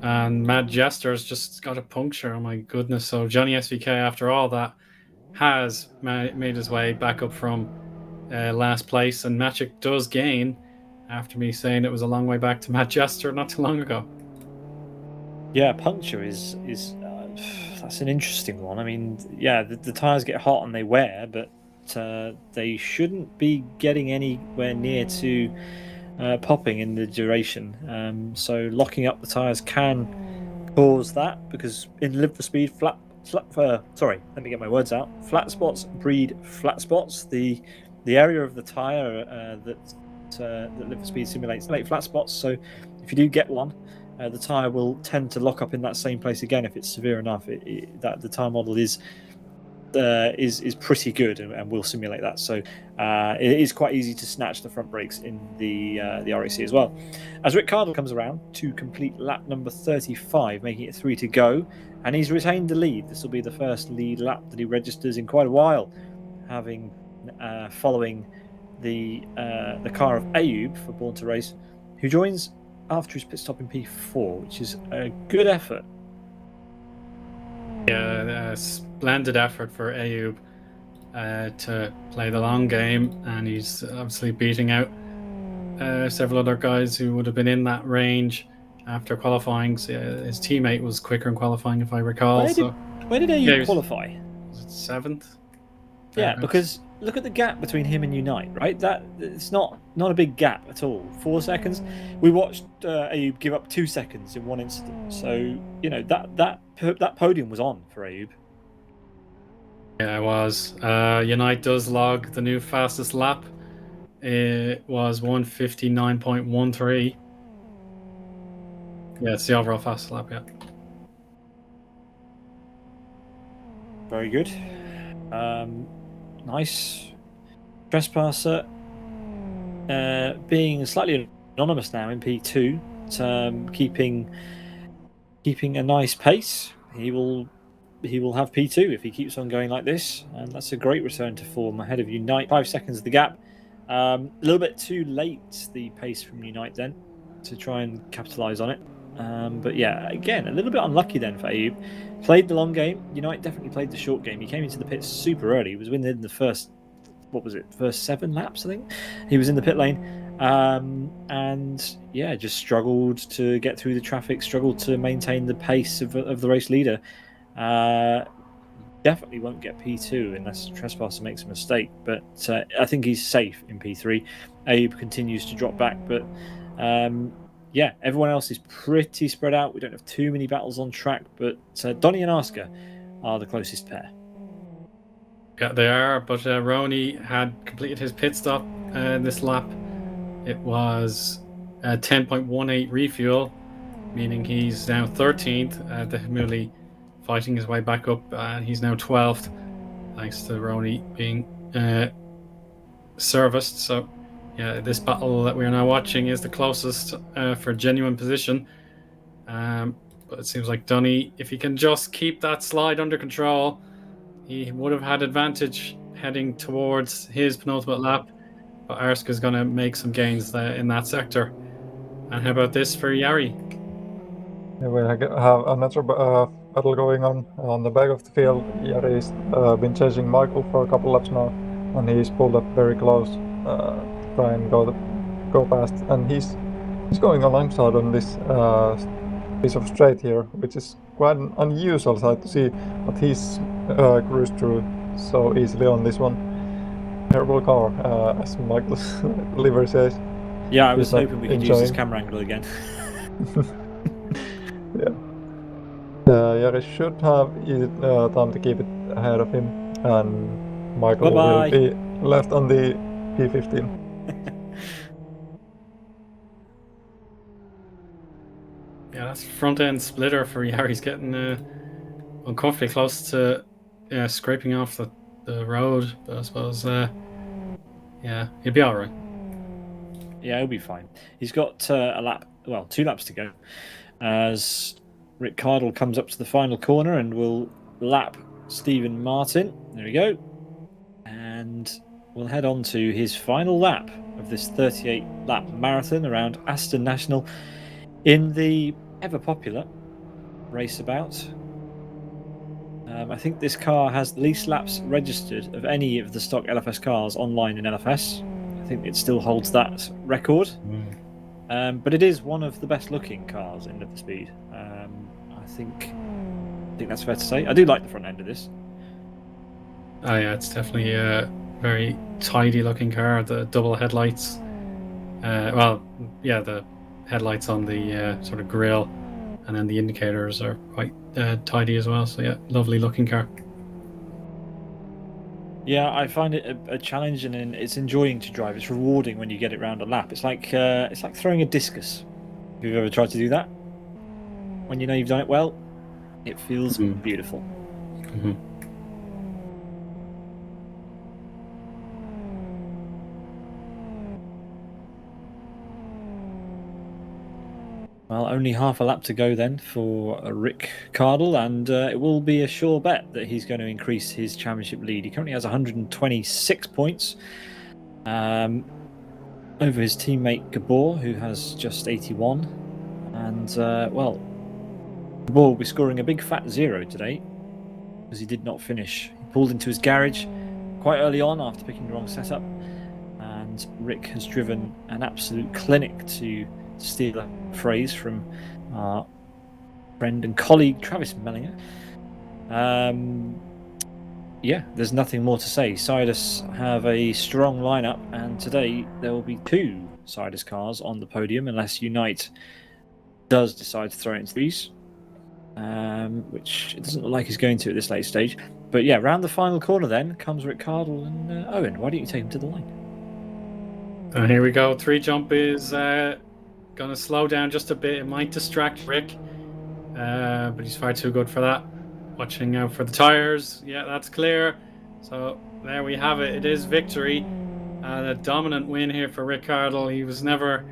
And Mad Jester's just got a puncture. Oh my goodness! So Johnny SVK, after all that, has made his way back up from last place, and Magic does gain after me saying it was a long way back to Matt Jester not too long ago. Yeah, puncture is that's an interesting one. I mean, yeah, the tires get hot and they wear, but they shouldn't be getting anywhere near to popping in the duration. So locking up the tires can cause that, because in Live for Speed, flat let me get my words out. Flat spots breed flat spots. The area of the tire that Live for Speed simulates flat spots. So if you do get one, the tire will tend to lock up in that same place again if it's severe enough. That the tire model is pretty good and will simulate that. So it is quite easy to snatch the front brakes in the RAC as well. As Rick Cardle comes around to complete lap number 35, making it 3 to go, and he's retained the lead. This will be the first lead lap that he registers in quite a while, having following the car of Ayoub for Born to Race, who joins after his pit stop in P4, which is a good effort. Yeah, splendid effort for Ayoub to play the long game, and he's obviously beating out several other guys who would have been in that range after qualifying. So, his teammate was quicker in qualifying, if I recall. Where did Ayoub qualify? Was it 7th? Yeah, because look at the gap between him and Unite, right? That it's not a big gap at all. 4 seconds. We watched Ayoub give up 2 seconds in one incident. So that podium was on for Ayoub. Yeah, it was. Unite does log the new fastest lap. It was 1:59.13. Yeah, it's the overall fastest lap. Yeah. Very good. Nice. Trespasser being slightly anonymous now in P2, keeping a nice pace. He will have P2 if he keeps on going like this, and that's a great return to form ahead of Unite. 5 seconds of the gap. A little bit too late, the pace from Unite then, to try and capitalise on it. But yeah, again, a little bit unlucky then for Ayoub. Played the long game. Unite definitely played the short game. He came into the pits super early. He was within the first 7 laps, I think. He was in the pit lane. And yeah, just struggled to get through the traffic, struggled to maintain the pace of the race leader. Definitely won't get P2 unless Trespasser makes a mistake, but I think he's safe in P3. Ayoub continues to drop back, but yeah, everyone else is pretty spread out. We don't have too many battles on track, but Donny and Asker are the closest pair. Yeah, they are, but Rony had completed his pit stop this lap. It was 10.18 refuel, meaning he's now 13th. Definitely fighting his way back up, and he's now 12th, thanks to Rony being serviced. So, yeah, this battle that we are now watching is the closest for genuine position. But it seems like Donny, if he can just keep that slide under control, he would have had advantage heading towards his penultimate lap. But Arska's going to make some gains in that sector. And how about this for Jari? Yeah, we have another battle going on the back of the field. Jari's been chasing Michael for a couple laps now, and he's pulled up very close, try and go past. And he's going alongside on this piece of straight here, which is quite an unusual sight to see, but he's cruised through so easily on this one. Terrible car, as Michael's liver says. Yeah, I was hoping we could use this camera angle again. Yeah. Jari should have time to keep it ahead of him, and Michael will be left on the P15. Yeah, that's front end splitter for Jari's getting uncomfortably close to scraping off the road, but I suppose, he'll be all right. Yeah, he'll be fine. He's got 2 laps to go as Rick Cardle comes up to the final corner and will lap Stephen Martin. There we go. And we'll head on to his final lap of this 38-lap marathon around Aston National in the ever-popular raceabout. I think this car has the least laps registered of any of the stock LFS cars online in LFS. I think it still holds that record. But it is one of the best-looking cars in Need for Speed. I think that's fair to say. I do like the front end of this. Oh yeah, it's definitely a very tidy-looking car. The double headlights. The headlights on the sort of grille, and then the indicators are quite tidy as well. So yeah, lovely-looking car. Yeah, I find it a challenge, and it's enjoying to drive. It's rewarding when you get it round a lap. It's like throwing a discus. If you've ever tried to do that, when you know you've done it well, it feels beautiful. Mm-hmm. Well, only half a lap to go then for Rick Cardle, and it will be a sure bet that he's going to increase his championship lead. He currently has 126 points over his teammate Gabor, who has just 81. And, Gabor will be scoring a big fat 0 today because he did not finish. He pulled into his garage quite early on after picking the wrong setup, and Rick has driven an absolute clinic, to steal a phrase from our friend and colleague Travis Mellinger. There's nothing more to say. Sidus have a strong lineup, and today there will be 2 Sidus cars on the podium unless Unite does decide to throw it into these, which it doesn't look like he's going to at this late stage. But yeah, round the final corner then comes Rick Cardle, and Eoin, why don't you take him to the line? And here we go. 3 jump is going to slow down just a bit. It might distract Rick, but he's far too good for that. Watching out for the tires. Yeah, that's clear. So there we have it. It is victory. And a dominant win here for Rick Cardle. He was never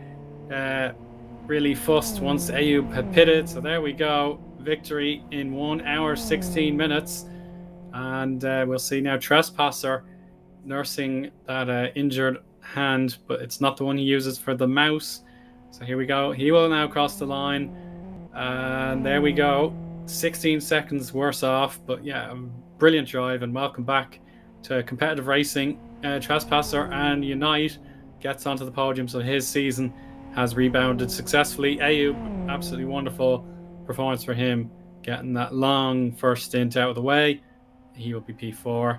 really fussed once Ayub had pitted. So there we go. Victory in 1 hour, 16 minutes. And we'll see now Trespasser nursing that injured hand, but it's not the one he uses for the mouse. So here we go. He will now cross the line. And there we go. 16 seconds worse off. But yeah, brilliant drive, and welcome back to competitive racing. Trespasser and Unite gets onto the podium, so his season has rebounded successfully. Ayub, absolutely wonderful performance for him, getting that long first stint out of the way. He will be P4.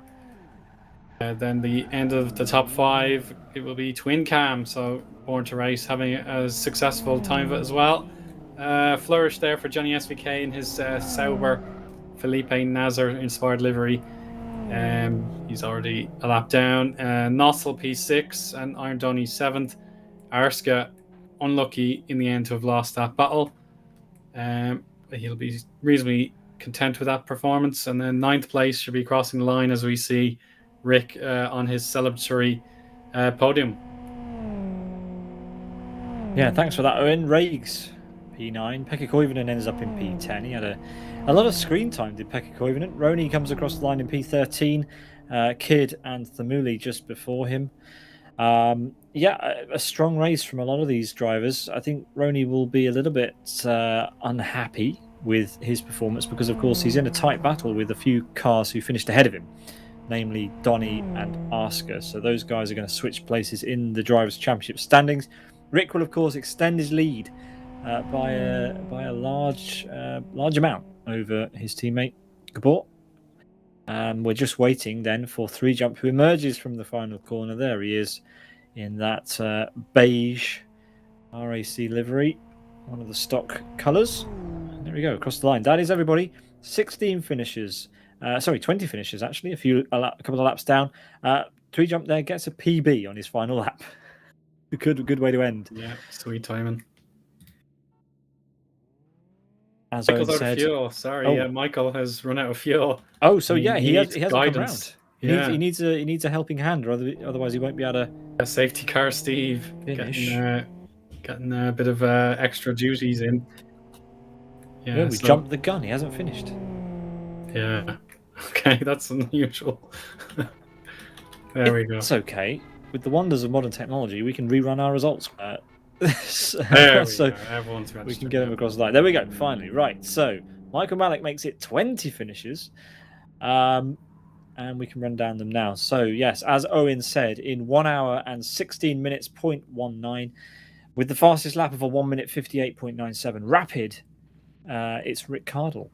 Then the end of the top 5, it will be Twin Cam, so Born to Race having a successful time of it as well. Flourish there for Johnny SVK in his Sauber Felipe Nazar inspired livery. He's already a lap down. Nossel P6 and Iron Donny 7th. Arska unlucky in the end to have lost that battle. He'll be reasonably content with that performance. And then 9th place should be crossing the line as we see Rick on his celebratory podium. Yeah, thanks for that, Eoin. Rags P9. Pekka Koivunen ends up in P10. He had a lot of screen time, did Pekka Koivunen. Rony comes across the line in P13. Kidd and Thamuli just before him. A strong race from a lot of these drivers. I think Rony will be a little bit unhappy with his performance because, of course, he's in a tight battle with a few cars who finished ahead of him, namely Donny and Arska. So those guys are going to switch places in the Drivers' Championship standings. Rick will, of course, extend his lead by a large amount over his teammate Gabor. We're just waiting then for 3 Jump, who emerges from the final corner. There he is in that beige RAC livery, one of the stock colours. There we go, across the line. That is everybody. 16 finishes. 20 finishes actually. A couple of laps down. 3 Jump there gets a PB on his final lap. Good way to end. Yeah, sweet timing. as Michael's Owen out of said. fuel. Sorry, Oh. yeah, Michael has run out of fuel. Oh, so yeah, he needs hasn't come round. guidance. He needs a helping hand, or otherwise he won't be able to A safety car, Steve. finish. Getting a bit of extra duties in. Yeah, we jumped the gun. He hasn't finished. Yeah. Okay, that's unusual. There we go. It's okay. With the wonders of modern technology, we can rerun our results. There we so go. Everyone's registered. we can get them across the line. There we go. Finally, right. So Michael Malik makes it 20 finishes, and we can run down them now. So yes, as Owen said, in 1 hour and 16 minutes, 0.19, with the fastest lap of a 1 minute 58.97 rapid, it's Rick Cardle.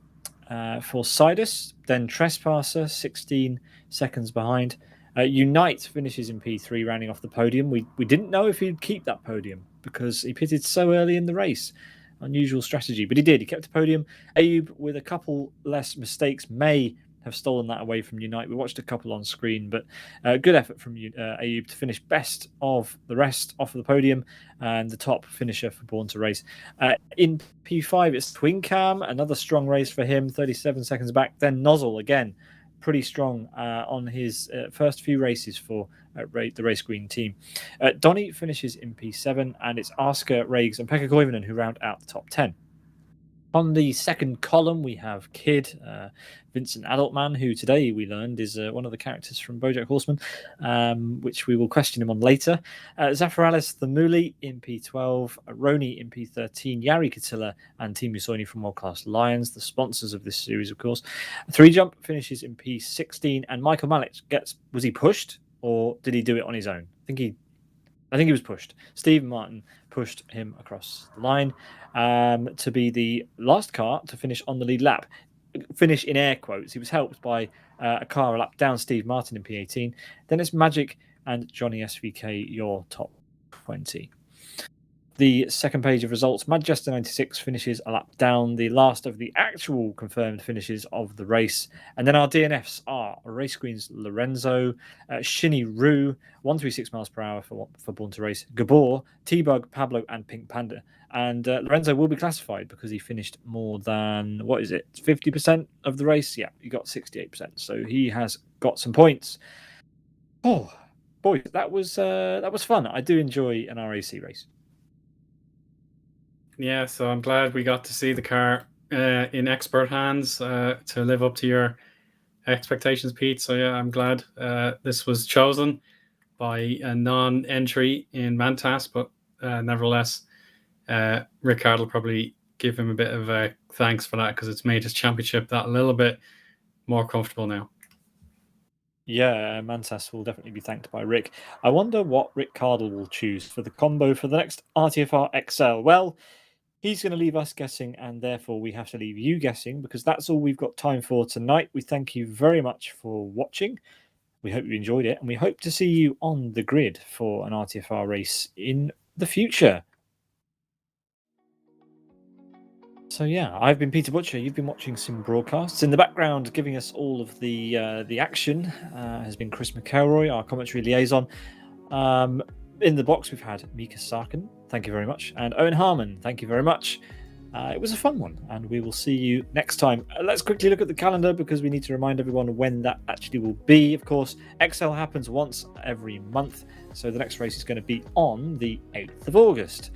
For Sidus, then Trespasser, 16 seconds behind. Unite finishes in P3, rounding off the podium. We didn't know if he'd keep that podium because he pitted so early in the race. Unusual strategy, but he did. He kept the podium. Ayub, with a couple less mistakes, may have stolen that away from Unite. We watched a couple on screen, but good effort from Ayub to finish best of the rest off of the podium and the top finisher for Born to Race. In P5, it's Twin Cam, another strong race for him, 37 seconds back. Then Nozzle again, pretty strong on his first few races for the Race Green team. Donny finishes in P7, and it's Asker, Rags, and Pekka Koivunen who round out the top 10. On the second column, we have Kid, Vincent Adultman, who today we learned is one of the characters from BoJack Horseman, which we will question him on later. Zafaralis Thamuli in P12, Rony in P13, Yari Katila and Team Musoini from World Class Lions, the sponsors of this series, of course. 3Jump finishes in P16, and Michael Malik was he pushed or did he do it on his own? I think he was pushed. Stephen Martin pushed him across the line to be the last car to finish on the lead lap. Finish in air quotes. He was helped by a car a lap down, Steve Martin in P18. Then it's Magic and Johnny SVK, your top 20. The second page of results, Manchester 96 finishes a lap down, the last of the actual confirmed finishes of the race. And then our DNFs are Race Green's Lorenzo, Shinny Roo, 136 miles per hour for Born to Race, Gabor, T-Bug, Pablo, and Pink Panda. And Lorenzo will be classified because he finished more than, 50% of the race? Yeah, he got 68%. So he has got some points. Oh, boy, that was fun. I do enjoy an RAC race. Yeah, so I'm glad we got to see the car in expert hands to live up to your expectations, Pete. So yeah, I'm glad this was chosen by a non-entry in Mantas, but nevertheless, Rickard will probably give him a bit of thanks for that because it's made his championship that little bit more comfortable now. Yeah, Mantas will definitely be thanked by Rick. I wonder what Rick Cardle will choose for the combo for the next RTFR XL. Well, he's going to leave us guessing, and therefore we have to leave you guessing because that's all we've got time for tonight. We thank you very much for watching. We hope you enjoyed it, and we hope to see you on the grid for an RTFR race in the future. So yeah, I've been Peter Butcher. You've been watching Sim Broadcasts. In the background, giving us all of the action has been Chris McElroy, our commentary liaison. In the box, we've had Miika Sarkinen. Thank you very much. And Owen Harmon. Thank you very much. It was a fun one, and we will see you next time. Let's quickly look at the calendar because we need to remind everyone when that actually will be. Of course, XL happens once every month, so the next race is going to be on the 8th of August,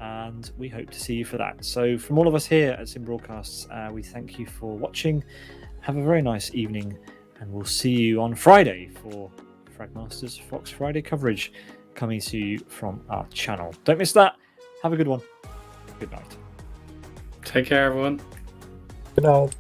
and we hope to see you for that. So from all of us here at Sim Broadcasts, we thank you for watching. Have a very nice evening, and we'll see you on Friday for Fragmasters Fox Friday coverage coming to you from our channel. Don't miss that. Have a good one. Good night. Take care, everyone. Good night.